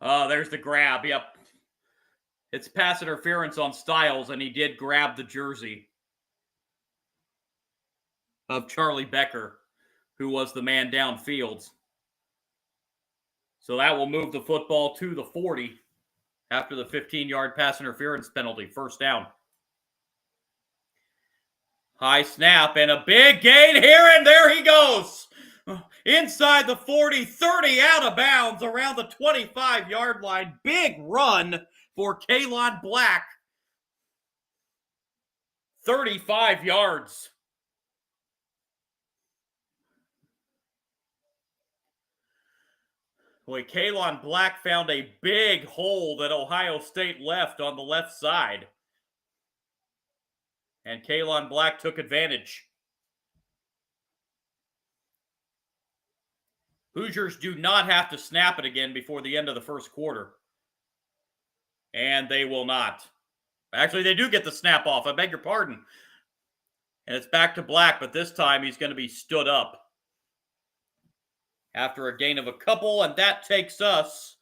Oh, there's the grab. Yep. It's pass interference on Styles, and he did grab the jersey of Charlie Becker, who was the man downfield. So that will move the football to the 40 after the 15-yard pass interference penalty. First down. High snap and a big gain here, and there he goes. Inside the 40, 30 out of bounds around the 25-yard line. Big run for Kalon Black. 35 yards. Boy, Kalon Black found a big hole that Ohio State left on the left side. And Kalon Black took advantage. Hoosiers do not have to snap it again before the end of the first quarter. And they will not. Actually, they do get the snap off. I beg your pardon. And it's back to Black, but this time he's going to be stood up after a gain of a couple, and that takes us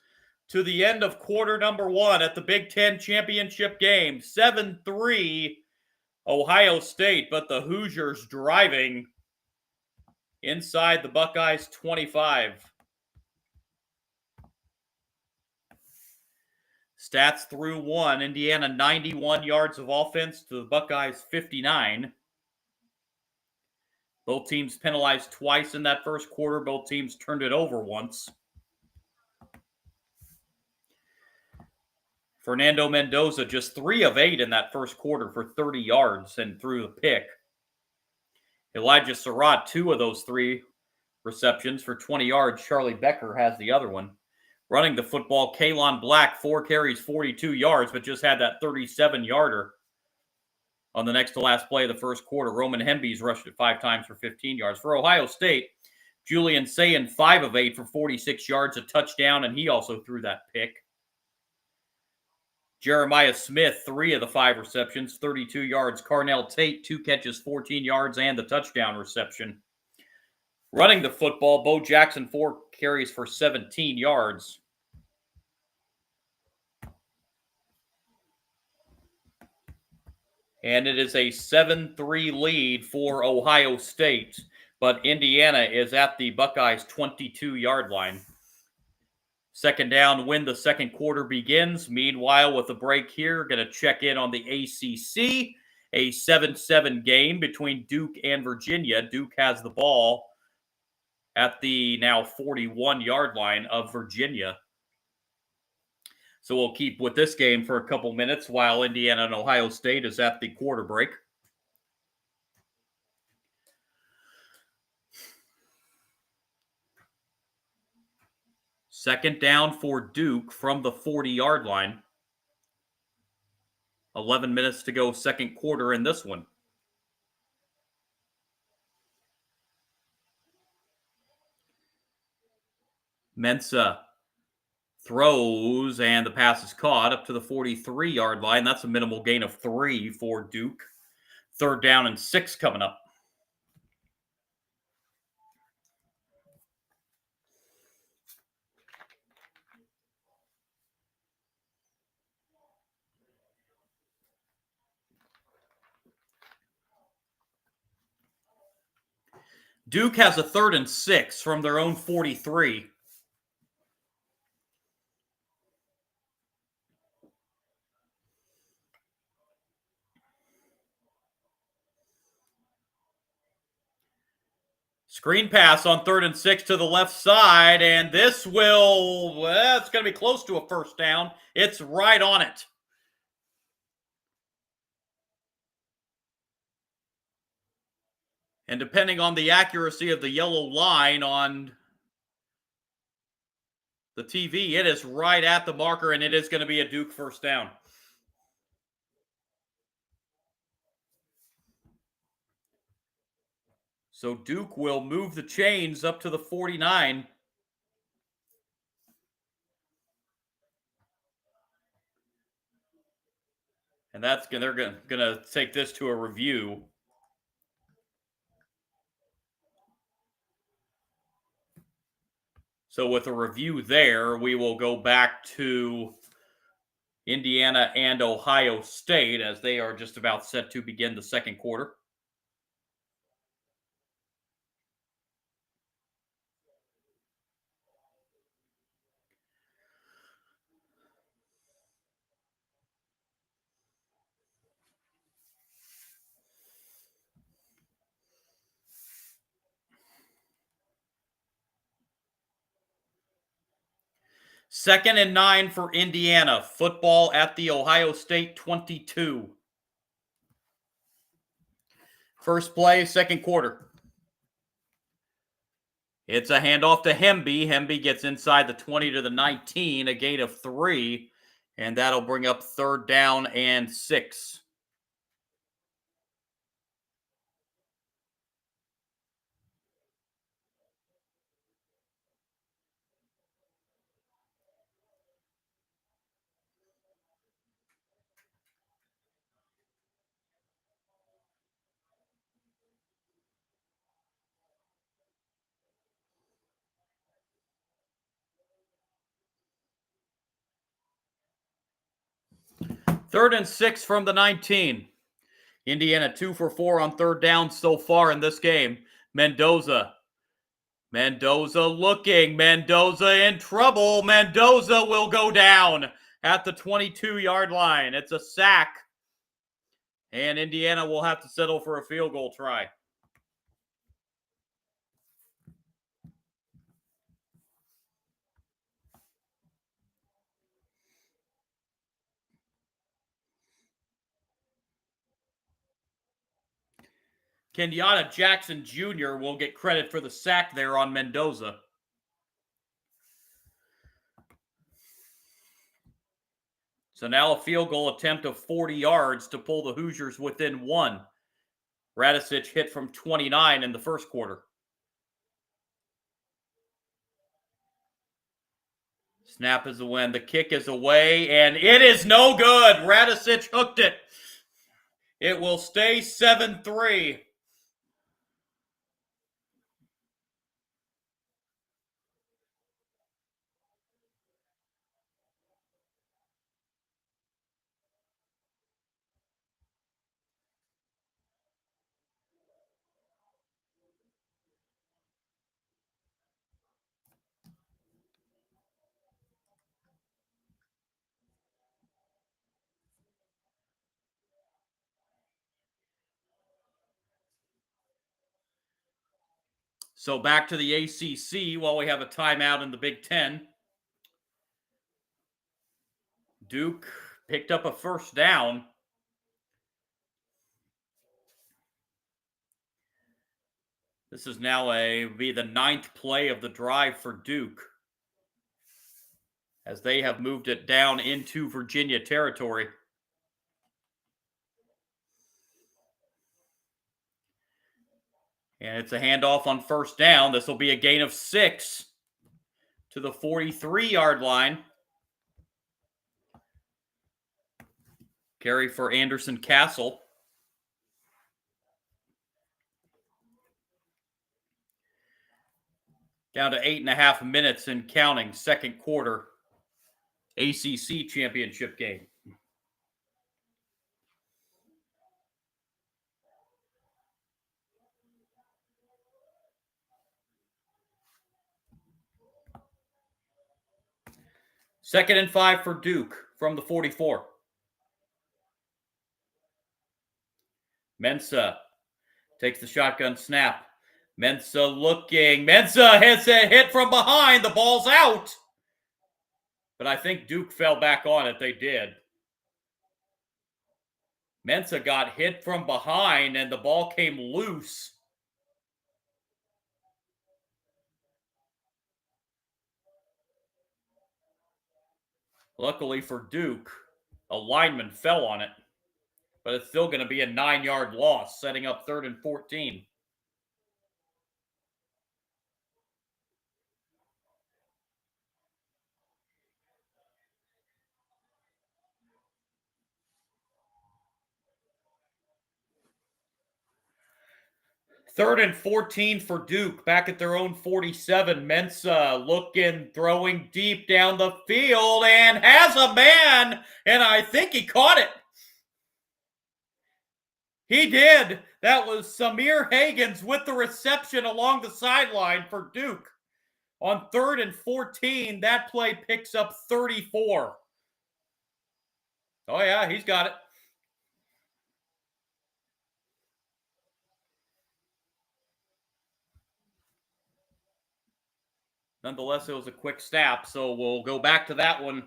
to the end of quarter number one at the Big Ten championship game. 7-3 Ohio State, but the Hoosiers driving inside the Buckeyes 25. Stats through one. Indiana 91 yards of offense to the Buckeyes 59. Both teams penalized twice in that first quarter. Both teams turned it over once. Fernando Mendoza just 3 of 8 in that first quarter for 30 yards and threw the pick. Elijah Surratt, 2 of those 3 receptions for 20 yards. Charlie Becker has the other one. Running the football, Kalon Black, 4 carries, 42 yards, but just had that 37-yarder on the next to last play of the first quarter. Roman Hemby's rushed it 5 times for 15 yards. For Ohio State, Julian Sayin, 5 of 8 for 46 yards, a touchdown, and he also threw that pick. Jeremiah Smith, 3 of the 5 receptions, 32 yards. Carnell Tate, 2 catches, 14 yards, and the touchdown reception. Running the football, Bo Jackson, 4 carries for 17 yards. And it is a 7-3 lead for Ohio State, but Indiana is at the Buckeyes' 22-yard line. Second down when the second quarter begins. Meanwhile, with a break here, going to check in on the ACC. A 7-7 game between Duke and Virginia. Duke has the ball at the now 41-yard line of Virginia. So we'll keep with this game for a couple minutes while Indiana and Ohio State is at the quarter break. Second down for Duke from the 40-yard line. 11 minutes to go, second quarter in this one. Mensah throws, and the pass is caught up to the 43-yard line. That's a minimal gain of 3 for Duke. Third down and 6 coming up. Duke has a 3rd and 6 from their own 43. Screen pass on 3rd and 6 to the left side, and this will, it's going to be close to a first down. It's right on it. And depending on the accuracy of the yellow line on the TV, it is right at the marker, and it is going to be a Duke first down. So Duke will move the chains up to the 49. And they're going to take this to a review. So with a review there, we will go back to Indiana and Ohio State as they are just about set to begin the second quarter. Second and 9 for Indiana. Football at the Ohio State 22. First play, second quarter. It's a handoff to Hemby. Hemby gets inside the 20 to the 19, a gain of 3, and that'll bring up third down and 6. Third and 6 from the 19. Indiana 2 for 4 on third down so far in this game. Mendoza looking. Mendoza in trouble. Mendoza will go down at the 22-yard line. It's a sack. And Indiana will have to settle for a field goal try. Kenyatta Jackson Jr. will get credit for the sack there on Mendoza. So now a field goal attempt of 40 yards to pull the Hoosiers within 1. Radicic hit from 29 in the first quarter. Snap is a win. The kick is away, and it is no good. Radicic hooked it. It will stay 7-3. So back to the ACC while we have a timeout in the Big Ten. Duke picked up a first down. This is now be the 9th play of the drive for Duke. as they have moved it down into Virginia territory. And it's a handoff on first down. This will be a gain of 6 to the 43-yard line. Carry for Anderson Castle. Down to 8.5 minutes and counting, second quarter ACC championship game. Second and 5 for Duke from the 44. Mensah takes the shotgun snap. Mensah looking. Mensah hits a hit from behind. The ball's out. But I think Duke fell back on it. They did. Mensah got hit from behind and the ball came loose. Luckily for Duke, a lineman fell on it. But it's still going to be a 9-yard loss, setting up 3rd and 14. Third and 14 for Duke, back at their own 47. Mensah looking, throwing deep down the field, and has a man, and I think he caught it. He did. That was Samir Hagans with the reception along the sideline for Duke. On 3rd and 14, that play picks up 34. Oh, yeah, he's got it. Nonetheless, it was a quick snap, so we'll go back to that one.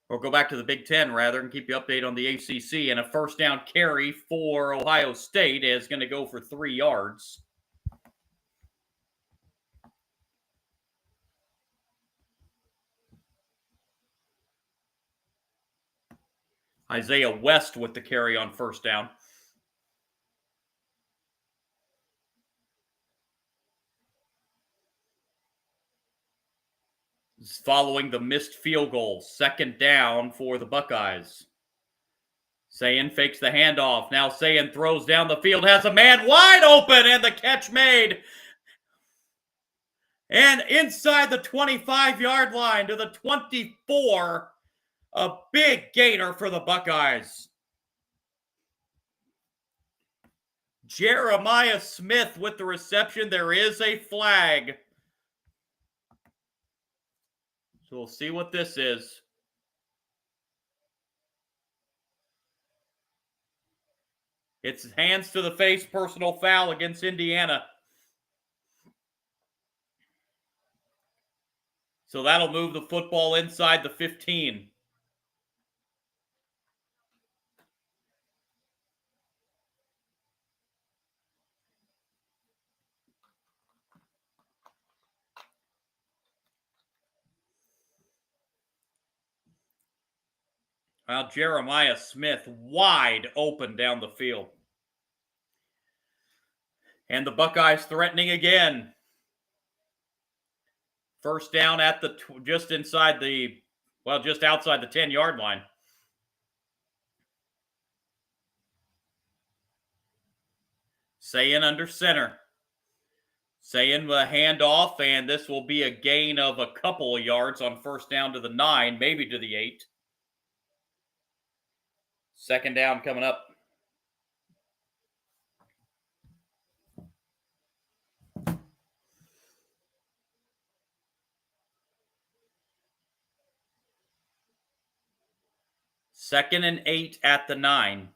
Or go back to the Big Ten, rather, and keep you updated on the ACC. And a first down carry for Ohio State is going to go for 3 yards. Isaiah West with the carry on first down. Following the missed field goal. Second down for the Buckeyes. Sayin fakes the handoff. Now Sayin throws down the field, has a man wide open, and the catch made. And inside the 25-yard line to the 24, a big gainer for the Buckeyes. Jeremiah Smith with the reception. There is a flag. So we'll see what this is. It's hands to the face, personal foul against Indiana. So that'll move the football inside the 15. Well, Jeremiah Smith wide open down the field. And the Buckeyes threatening again. First down at the just outside the 10-yard line. Sayin under center. Sayin a handoff, and this will be a gain of a couple of yards on first down to the 9, maybe to the 8. Second down coming up. Second and 8 at the 9.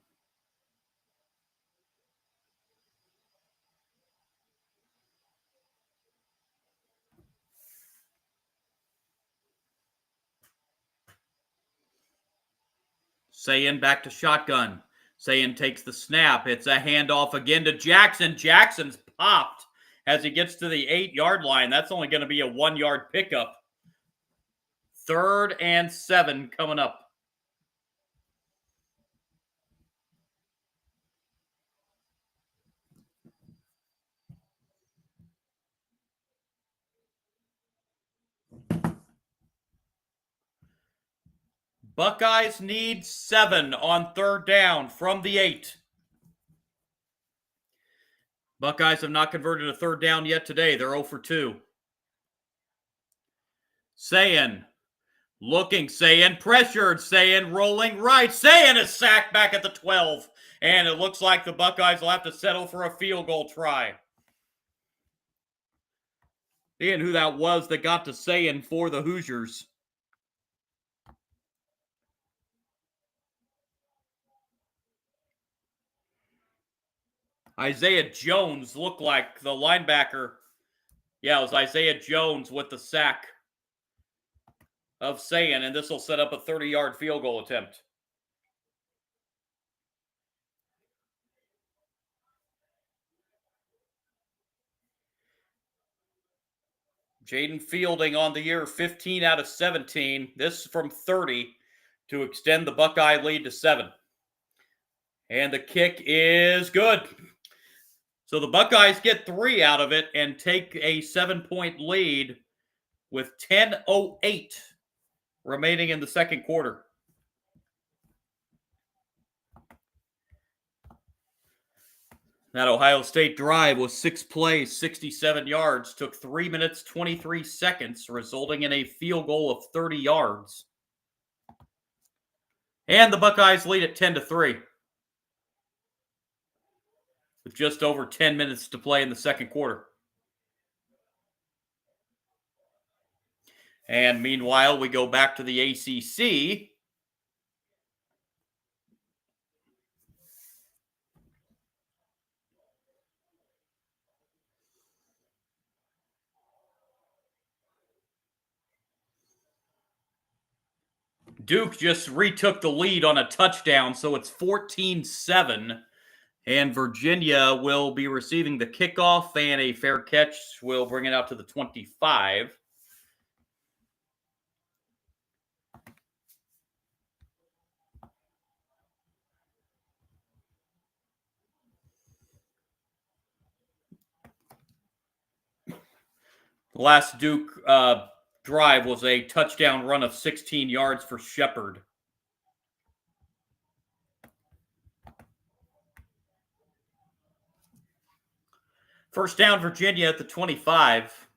Sayin back to shotgun. Sayin takes the snap. It's a handoff again to Jackson. Jackson's popped as he gets to the 8-yard line. That's only going to be a 1-yard pickup. 3rd and 7 coming up. Buckeyes need 7 on 3rd down from the 8. Buckeyes have not converted a 3rd down yet today. They're 0 for 2. Sayin, looking, Sayin, pressured, Sayin, rolling right. Sayin is sacked back at the 12. And it looks like the Buckeyes will have to settle for a field goal try. Seeing who that was that got to Sayin for the Hoosiers. Isaiah Jones looked like the linebacker. Yeah, it was Isaiah Jones with the sack of Sayin, and this will set up a 30-yard field goal attempt. Jaden Fielding on the year, 15 out of 17. This from 30 to extend the Buckeye lead to 7. And the kick is good. So the Buckeyes get 3 out of it and take a 7-point lead with 10:08 remaining in the second quarter. That Ohio State drive was 6 plays, 67 yards, took 3 minutes, 23 seconds, resulting in a field goal of 30 yards. And the Buckeyes lead at 10-3. With just over 10 minutes to play in the second quarter. And meanwhile, we go back to the ACC. Duke just retook the lead on a touchdown, so it's 14-7. And Virginia will be receiving the kickoff, and a fair catch will bring it out to the 25. The last Duke drive was a touchdown run of 16 yards for Shepard. First down, Virginia at the 25.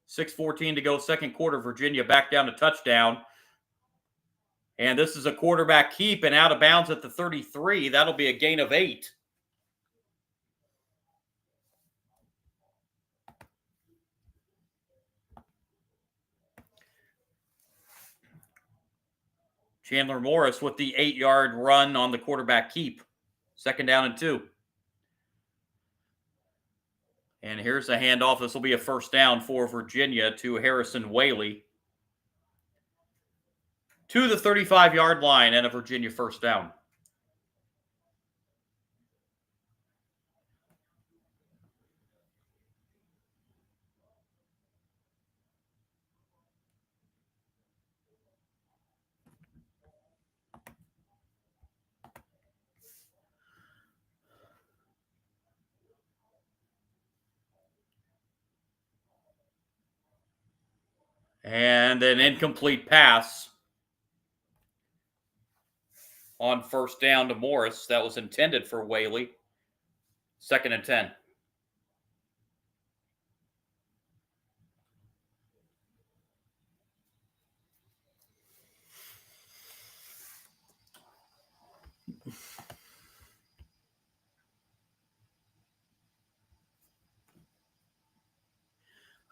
6:14 to go, second quarter. Virginia back down to touchdown. And this is a quarterback keep and out of bounds at the 33. That'll be a gain of 8. Chandler Morris with the 8-yard run on the quarterback keep. Second down and 2. And here's a handoff. This will be a first down for Virginia to Harrison Whaley. To the 35-yard line and a Virginia first down. And an incomplete pass on first down to Morris. That was intended for Whaley. Second and 10.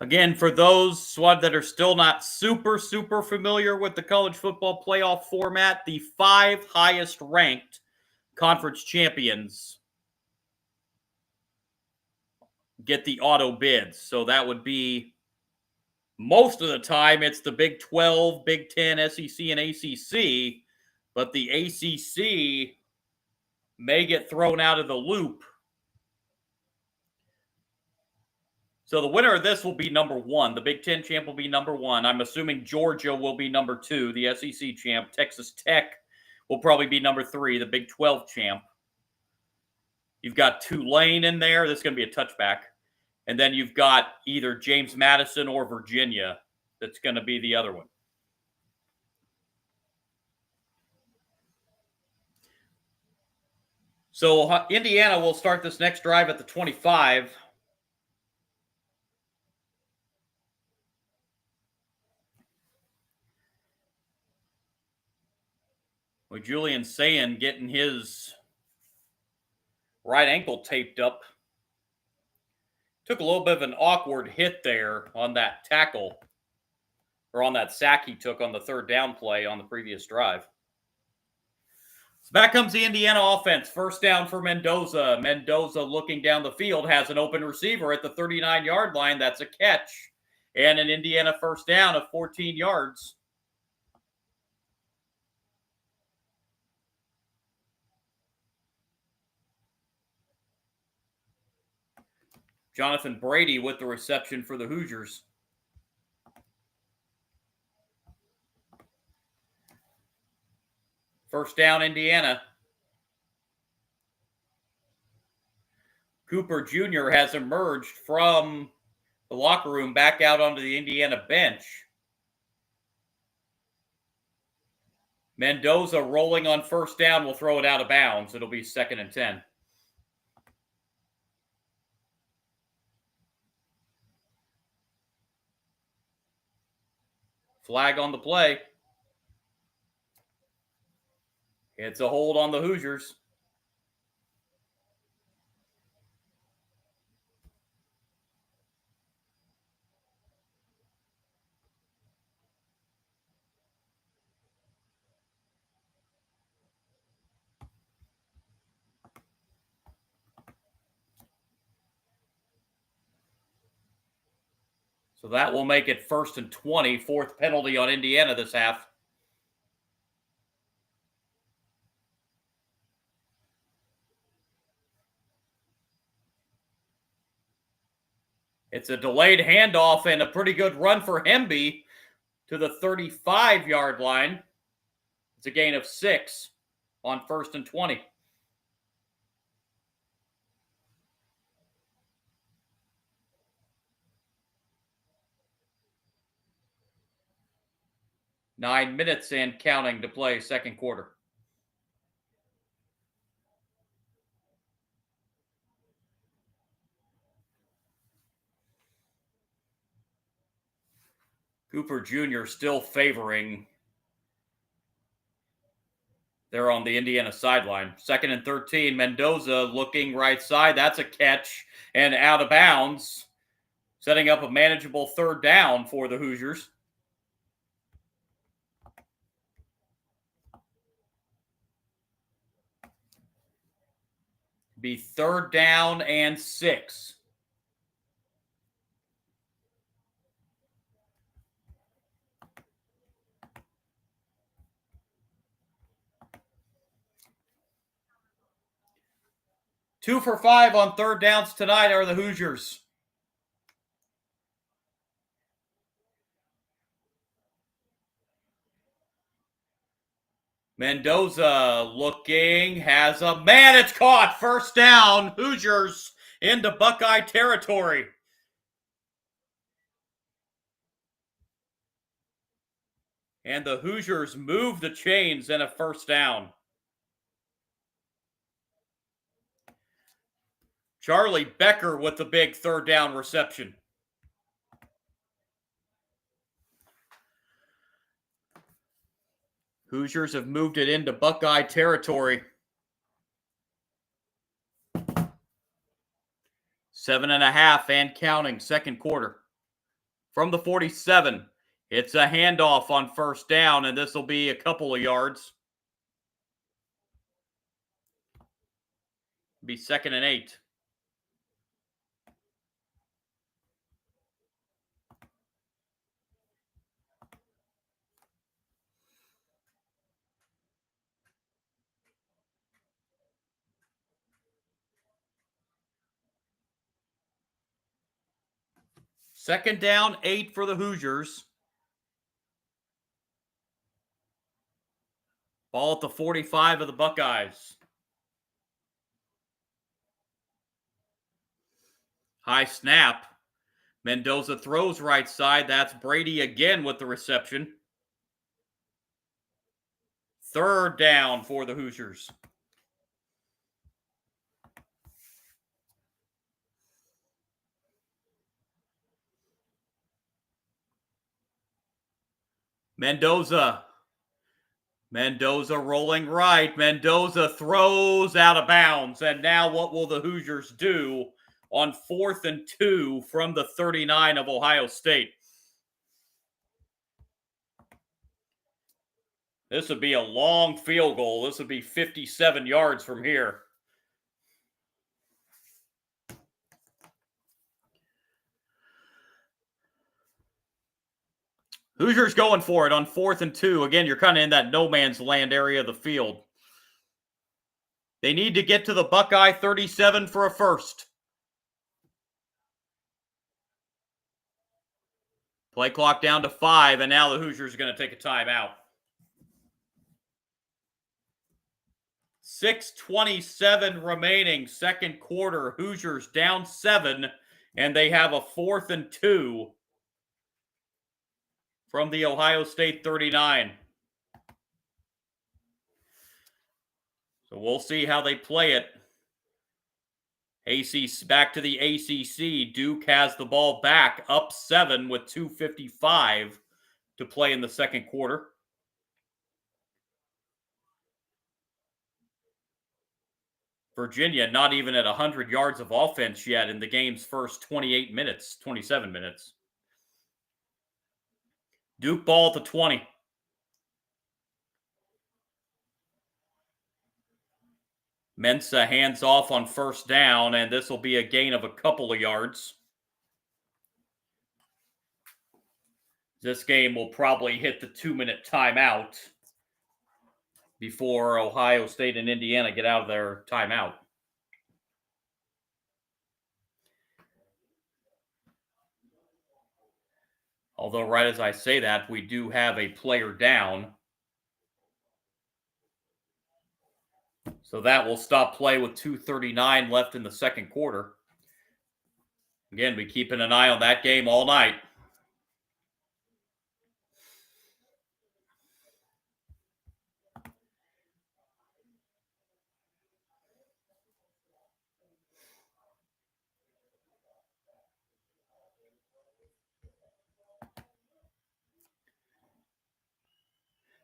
Again, for those that are still not super familiar with the college football playoff format, the 5 highest ranked conference champions get the auto bids. So that would be, most of the time, it's the Big 12, Big 10, SEC, and ACC. But the ACC may get thrown out of the loop. So the winner of this will be number 1. The Big Ten champ will be number 1. I'm assuming Georgia will be number 2, the SEC champ. Texas Tech will probably be number 3, the Big 12 champ. You've got Tulane in there. This is going to be a touchback. And then you've got either James Madison or Virginia. That's going to be the other one. So Indiana will start this next drive at the 25. With Julian Sayin getting his right ankle taped up. Took a little bit of an awkward hit there on that tackle, or on that sack he took on the third down play on the previous drive. So back comes the Indiana offense. First down for Mendoza. Mendoza looking down the field, has an open receiver at the 39-yard line. That's a catch. And an Indiana first down of 14 yards. Jonathan Brady with the reception for the Hoosiers. First down, Indiana. Cooper Jr. has emerged from the locker room back out onto the Indiana bench. Mendoza rolling on first down will throw it out of bounds. It'll be 2nd and 10. Flag on the play. It's a hold on the Hoosiers. So that will make it 1st and 20, 4th penalty on Indiana this half. It's a delayed handoff and a pretty good run for Hemby to the 35-yard line. It's a gain of 6 on 1st and 20. Nine minutes and counting to play second quarter. Cooper Jr. still favoring. They're on the Indiana sideline. 2nd and 13. Mendoza looking right side. That's a catch and out of bounds, setting up a manageable 3rd down for the Hoosiers. Be 3rd down and 6. Two for 5 on 3rd downs tonight are the Hoosiers. Mendoza looking, has a man, it's caught. 1st down, Hoosiers into Buckeye territory. And the Hoosiers move the chains and a 1st down. Charlie Becker with the big 3rd down reception. Hoosiers have moved it into Buckeye territory. 7.5 and counting, second quarter. From the 47, it's a handoff on 1st down, and this will be a couple of yards. Be 2nd and 8. Second down, 8 for the Hoosiers. Ball at the 45 of the Buckeyes. High snap. Mendoza throws right side. That's Brady again with the reception. Third down for the Hoosiers. Mendoza rolling right. Mendoza throws out of bounds. And now what will the Hoosiers do on 4th and 2 from the 39 of Ohio State? This would be a long field goal. This would be 57 yards from here. Hoosiers going for it on 4th and 2. Again, you're kind of in that no man's land area of the field. They need to get to the Buckeye 37 for a first. Play clock down to 5, and now the Hoosiers are going to take a timeout. 6:27 remaining, second quarter. Hoosiers down 7, and they have a 4th and 2 from the Ohio State 39. So we'll see how they play it. Back to the ACC. Duke has the ball back, up 7 with 2:55 to play in the second quarter. Virginia not even at 100 yards of offense yet in the game's first 27 minutes. Duke ball at the 20. Mensah hands off on first down, and this will be a gain of a couple of yards. This game will probably hit the 2-minute timeout before Ohio State and Indiana get out of their timeout. Although right as I say that, we do have a player down. So that will stop play with 2:39 left in the second quarter. Again, we keeping an eye on that game all night.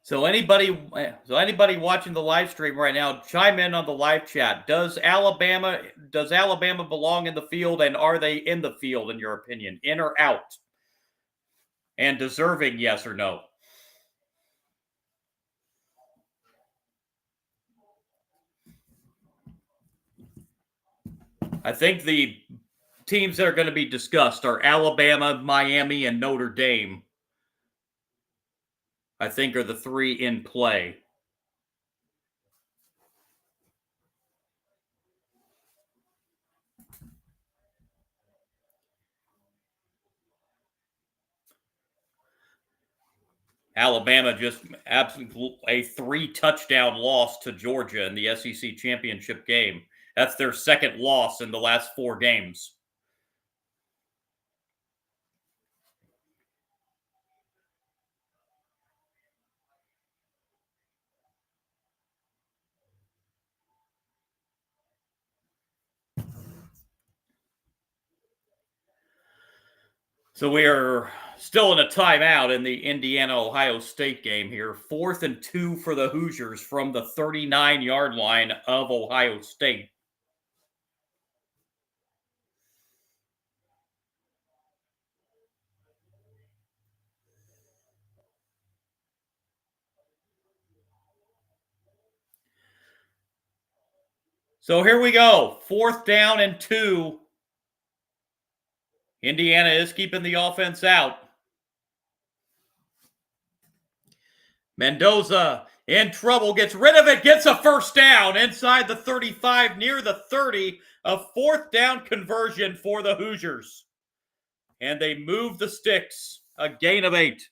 So anybody watching the live stream right now, chime in on the live chat. Does Alabama belong in the field, and are they in the field in your opinion, in or out? And deserving, yes or no? I think the teams that are going to be discussed are Alabama, Miami, and Notre Dame. I think are the 3 in play. Alabama just absolutely a 3-touchdown loss to Georgia in the SEC championship game. That's their second loss in the last 4 games. So we are still in a timeout in the Indiana-Ohio State game here. 4th and 2 for the Hoosiers from the 39-yard line of Ohio State. So here we go. 4th down and 2. Indiana is keeping the offense out. Mendoza in trouble, gets rid of it, gets a first down inside the 35, near the 30. A 4th down conversion for the Hoosiers. and they move the sticks. A gain of 8.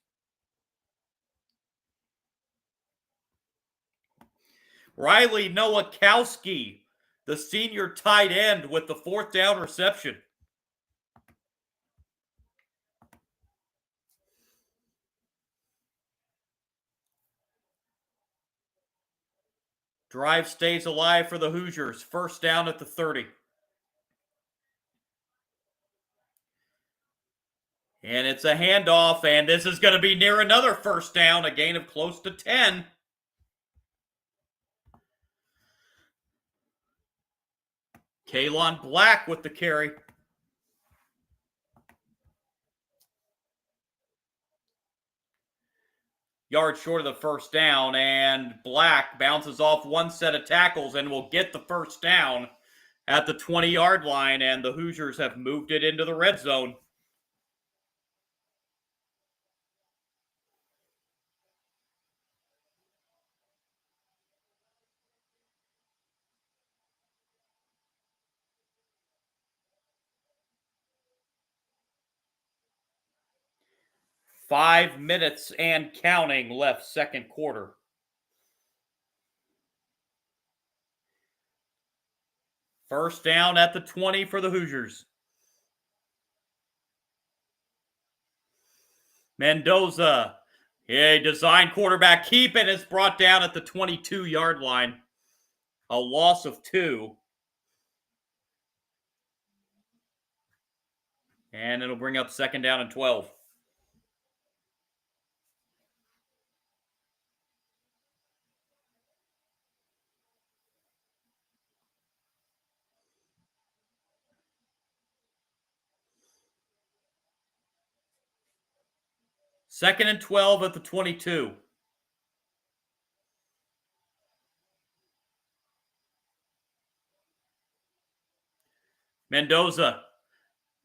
Riley Nowakowski, the senior tight end, with the 4th down reception. Drive stays alive for the Hoosiers. 1st down at the 30. And it's a handoff, and this is going to be near another 1st down, a gain of close to 10. Kaylon Black with the carry. Yards short of the 1st down, and Black bounces off one set of tackles and will get the 1st down at the 20-yard line, and the Hoosiers have moved it into the red zone. Five minutes and counting left, 2nd quarter. First down at the 20 for the Hoosiers. Mendoza, a design quarterback keep, and is brought down at the 22-yard line. A loss of 2. And it'll bring up 2nd down and 12. Second and 12 at the 22. Mendoza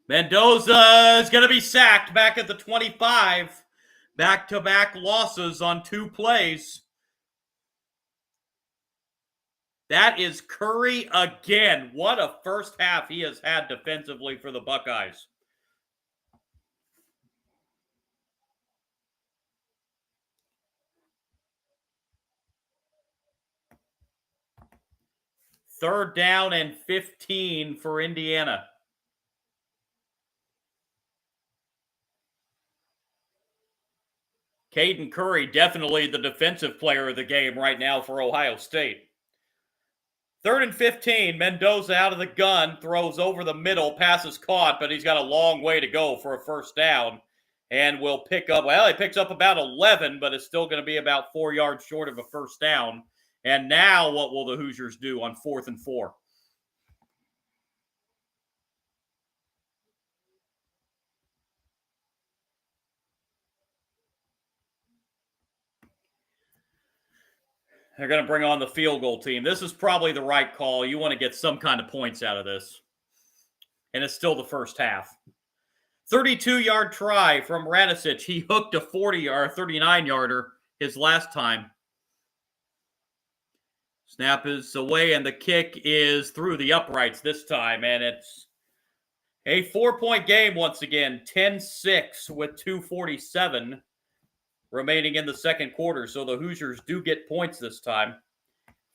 is going to be sacked back at the 25. Back-to-back losses on 2 plays. That is Curry again. What a first half he has had defensively for the Buckeyes. Third down and 15 for Indiana. Caden Curry, definitely the defensive player of the game right now for Ohio State. 3rd and 15, Mendoza out of the gun, throws over the middle, pass is caught, but he's got a long way to go for a 1st down. And will pick up, well, he picks up about 11, but it's still going to be about 4 yards short of a 1st down. And now what will the Hoosiers do on 4th and 4? They're going to bring on the field goal team. This is probably the right call. You want to get some kind of points out of this. And it's still the first half. 32-yard try from Radicic. He hooked a 39-yarder his last time. Snap is away, and the kick is through the uprights this time. And it's a 4-point game once again. 10-6 with 2:47 remaining in the 2nd quarter. So the Hoosiers do get points this time.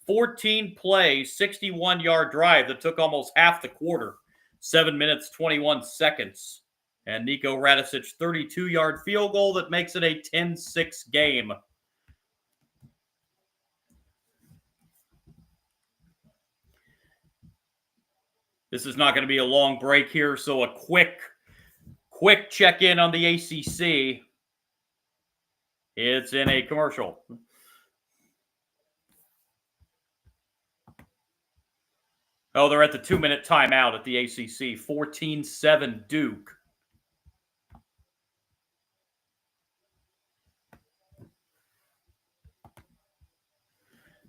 14-play, 61-yard drive that took almost half the quarter. 7 minutes, 21 seconds. And Nico Radicic, 32-yard field goal that makes it a 10-6 game. This is not going to be a long break here, so a quick check-in on the ACC. It's in a commercial. Oh, they're at the 2-minute timeout at the ACC. 14-7 Duke.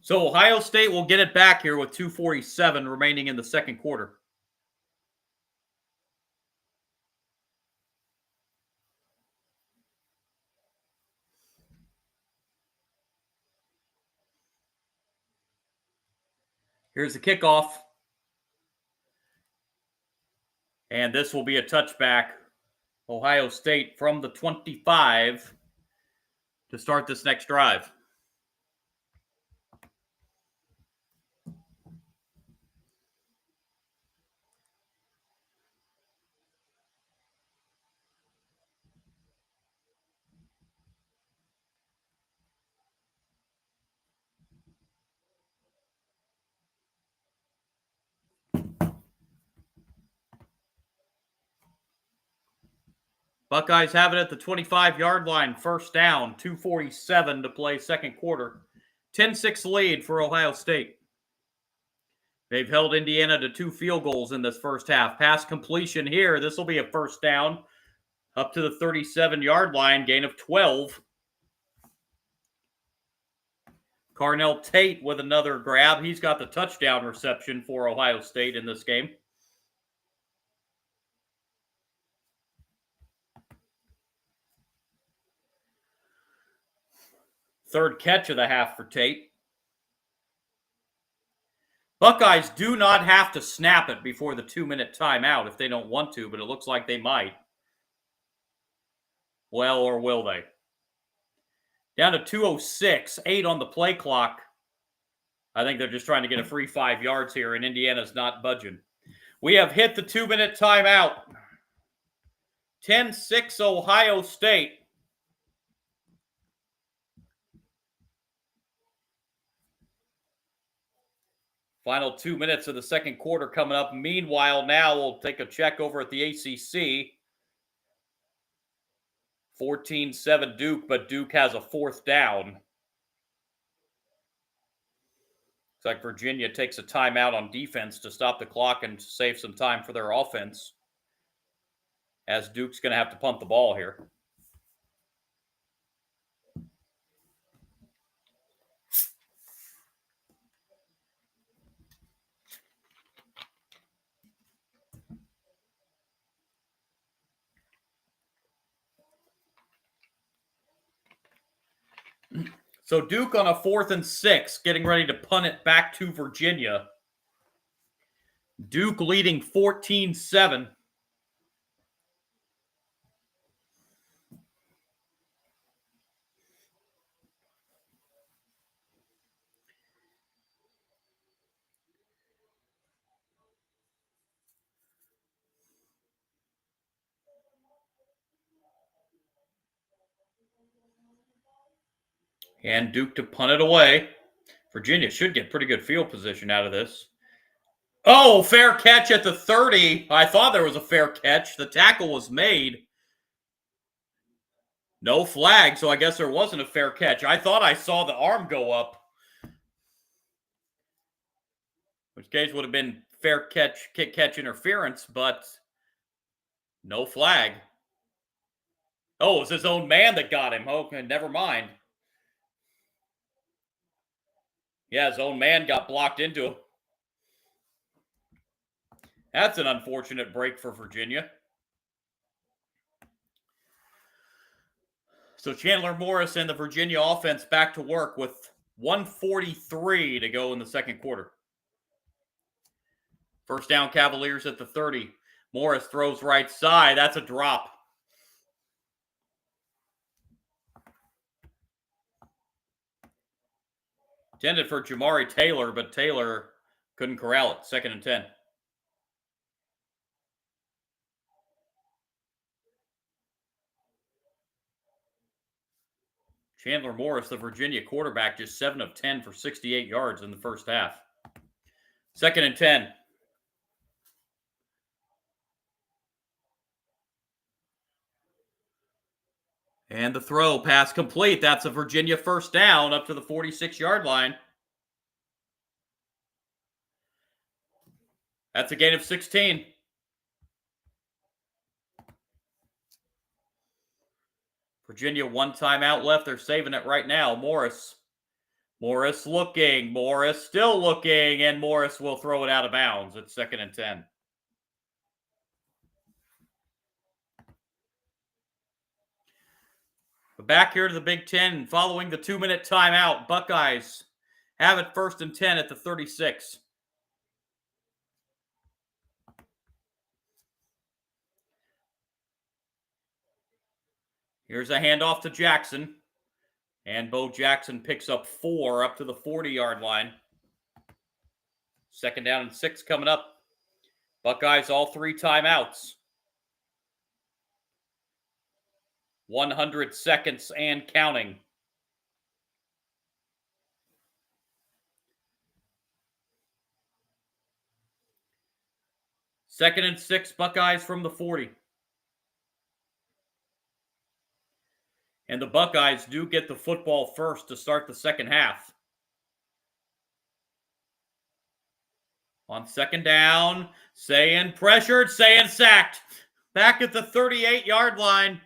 So Ohio State will get it back here with 2:47 remaining in the 2nd quarter. Here's the kickoff. And this will be a touchback. Ohio State from the 25 to start this next drive. Buckeyes have it at the 25-yard line, first down, 2:47 to play second quarter. 10-6 lead for Ohio State. They've held Indiana to 2 field goals in this first half. Pass completion here. This will be a first down up to the 37-yard line, gain of 12. Carnell Tate with another grab. He's got the touchdown reception for Ohio State in this game. Third catch of the half for Tate. Buckeyes do not have to snap it before the 2-minute timeout if they don't want to, but it looks like they might. Well, or will they? Down to 2:06, 8 on the play clock. I think they're just trying to get a free 5 yards here, and Indiana's not budging. We have hit the 2-minute timeout. 10-6 Ohio State. Final 2 minutes of the second quarter coming up. Meanwhile, now we'll take a check over at the ACC. 14-7 Duke, but Duke has a fourth down. Looks like Virginia takes a timeout on defense to stop the clock and save some time for their offense, as Duke's going to have to punt the ball here. So Duke on a 4th and 6, getting ready to punt it back to Virginia. Duke leading 14-7. And Duke to punt it away. Virginia should get pretty good field position out of this. Oh, fair catch at the 30. I thought there was a fair catch. The tackle was made. No flag, so I guess there wasn't a fair catch. I thought I saw the arm go up. Which case would have been fair catch, kick catch interference, but no flag. Oh, it was his own man that got him. Okay, never mind. Yeah, his own man got blocked into him. That's an unfortunate break for Virginia. So Chandler Morris and the Virginia offense back to work with 1:43 to go in the second quarter. First down, Cavaliers at the 30. Morris throws right side. That's a drop. Intended for Jamari Taylor, but Taylor couldn't corral it. 2nd and 10. Chandler Morris, the Virginia quarterback, just 7 of 10 for 68 yards in the first half. 2nd and 10. And the throw, pass complete. That's a Virginia first down up to the 46-yard line. That's a gain of 16. Virginia, 1 timeout left. They're saving it right now. Morris looking. Morris still looking. And Morris will throw it out of bounds. It's 2nd and 10. But back here to the Big Ten, following the 2-minute timeout, Buckeyes have it 1st and 10 at the 36. Here's a handoff to Jackson. And Bo Jackson picks up 4 up to the 40-yard line. 2nd down and 6 coming up. Buckeyes all 3 timeouts. 100 seconds and counting. Second and 6, Buckeyes from the 40. And the Buckeyes do get the football first to start the second half. On 2nd down, Sayin pressured, Sayin sacked. Back at the 38-yard line.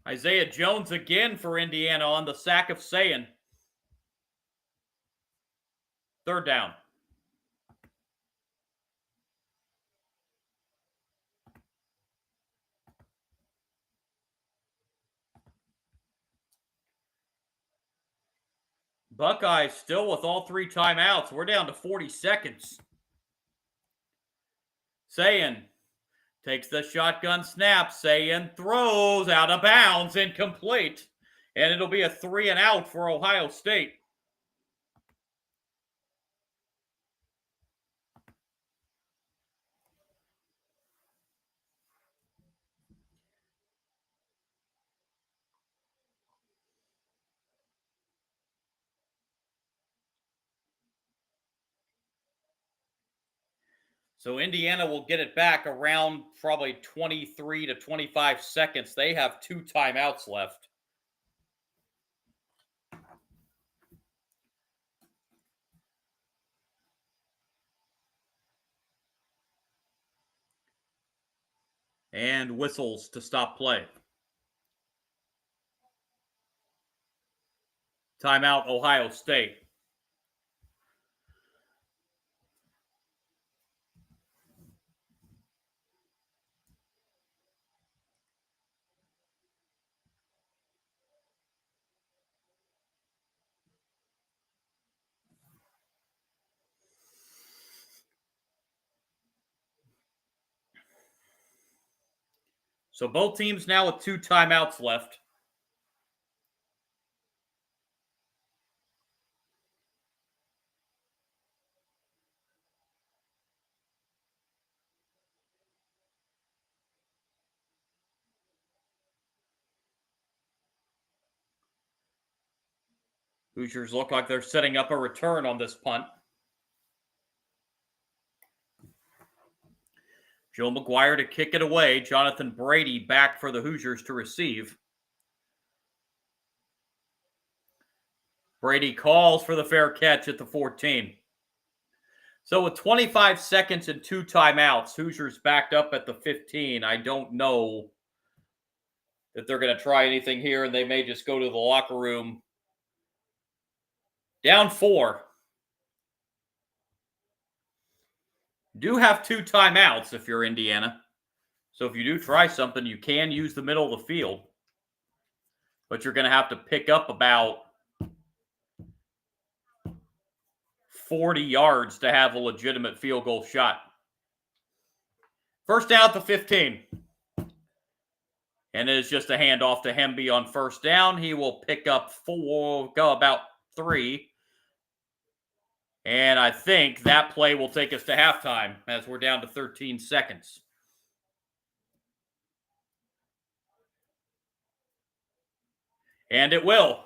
Isaiah Jones again for Indiana on the sack of Sayin. 3rd down. Buckeyes still with all 3 timeouts. We're down to 40 seconds. Sayin takes the shotgun snap. Sayin throws out of bounds, incomplete. And it'll be a 3 and out for Ohio State. So Indiana will get it back around probably 23 to 25 seconds. They have 2 timeouts left. And whistles to stop play. Timeout, Ohio State. So both teams now with 2 timeouts left. Hoosiers look like they're setting up a return on this punt. Joe McGuire to kick it away. Jonathan Brady back for the Hoosiers to receive. Brady calls for the fair catch at the 14. So with 25 seconds and 2 timeouts, Hoosiers backed up at the 15. I don't know that they're going to try anything here, and they may just go to the locker room. Down 4. Do have 2 timeouts if you're Indiana. So if you do try something, you can use the middle of the field. But you're going to have to pick up about 40 yards to have a legitimate field goal shot. First down at the 15. And it is just a handoff to Hemby on first down. He will pick up 4, go about 3. And I think that play will take us to halftime as we're down to 13 seconds. And it will.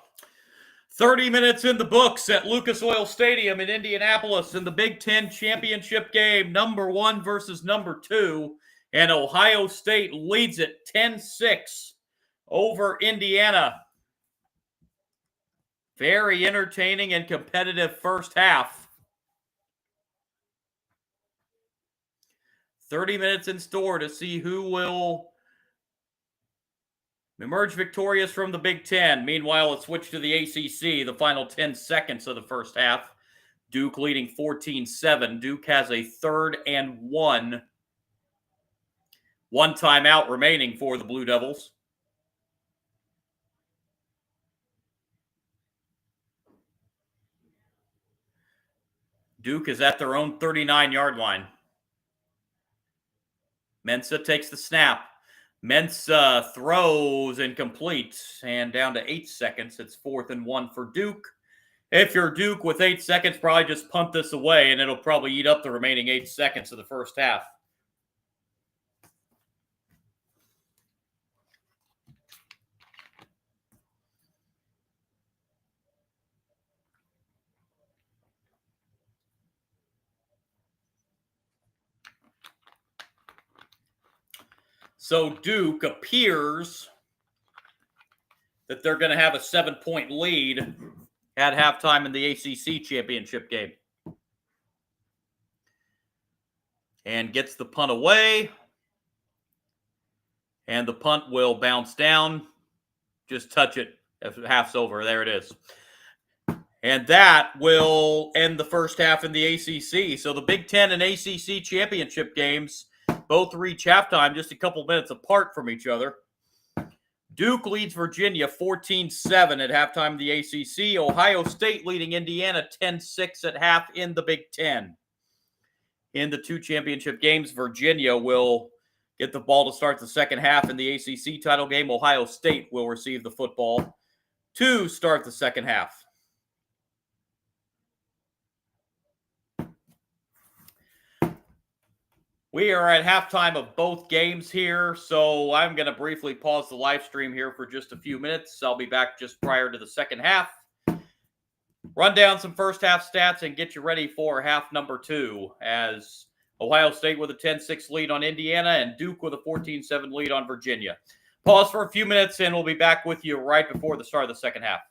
30 minutes in the books at Lucas Oil Stadium in Indianapolis in the Big Ten championship game, number 1 versus number 2. And Ohio State leads it 10-6 over Indiana. Very entertaining and competitive first half. 30 minutes in store to see who will emerge victorious from the Big Ten. Meanwhile, it switched to the ACC, the final 10 seconds of the first half. Duke leading 14-7. Duke has a 3rd and 1. 1 timeout remaining for the Blue Devils. Duke is at their own 39-yard line. Mensah takes the snap. Mensah throws incomplete, and down to 8 seconds. It's 4th and 1 for Duke. If you're Duke with 8 seconds, probably just punt this away, and it'll probably eat up the remaining 8 seconds of the first half. So Duke appears that they're going to have a 7-point lead at halftime in the ACC championship game. And gets the punt away. And the punt will bounce down. Just touch it if half's over. There it is. And that will end the first half in the ACC. So the Big Ten and ACC championship games both reach halftime just a couple minutes apart from each other. Duke leads Virginia 14-7 at halftime of the ACC. Ohio State leading Indiana 10-6 at half in the Big Ten. In the two championship games, Virginia will get the ball to start the second half in the ACC title game. Ohio State will receive the football to start the second half. We are at halftime of both games here, so I'm going to briefly pause the live stream here for just a few minutes. I'll be back just prior to the second half. Run down some first half stats and get you ready for half number 2 as Ohio State with a 10-6 lead on Indiana and Duke with a 14-7 lead on Virginia. Pause for a few minutes and we'll be back with you right before the start of the second half.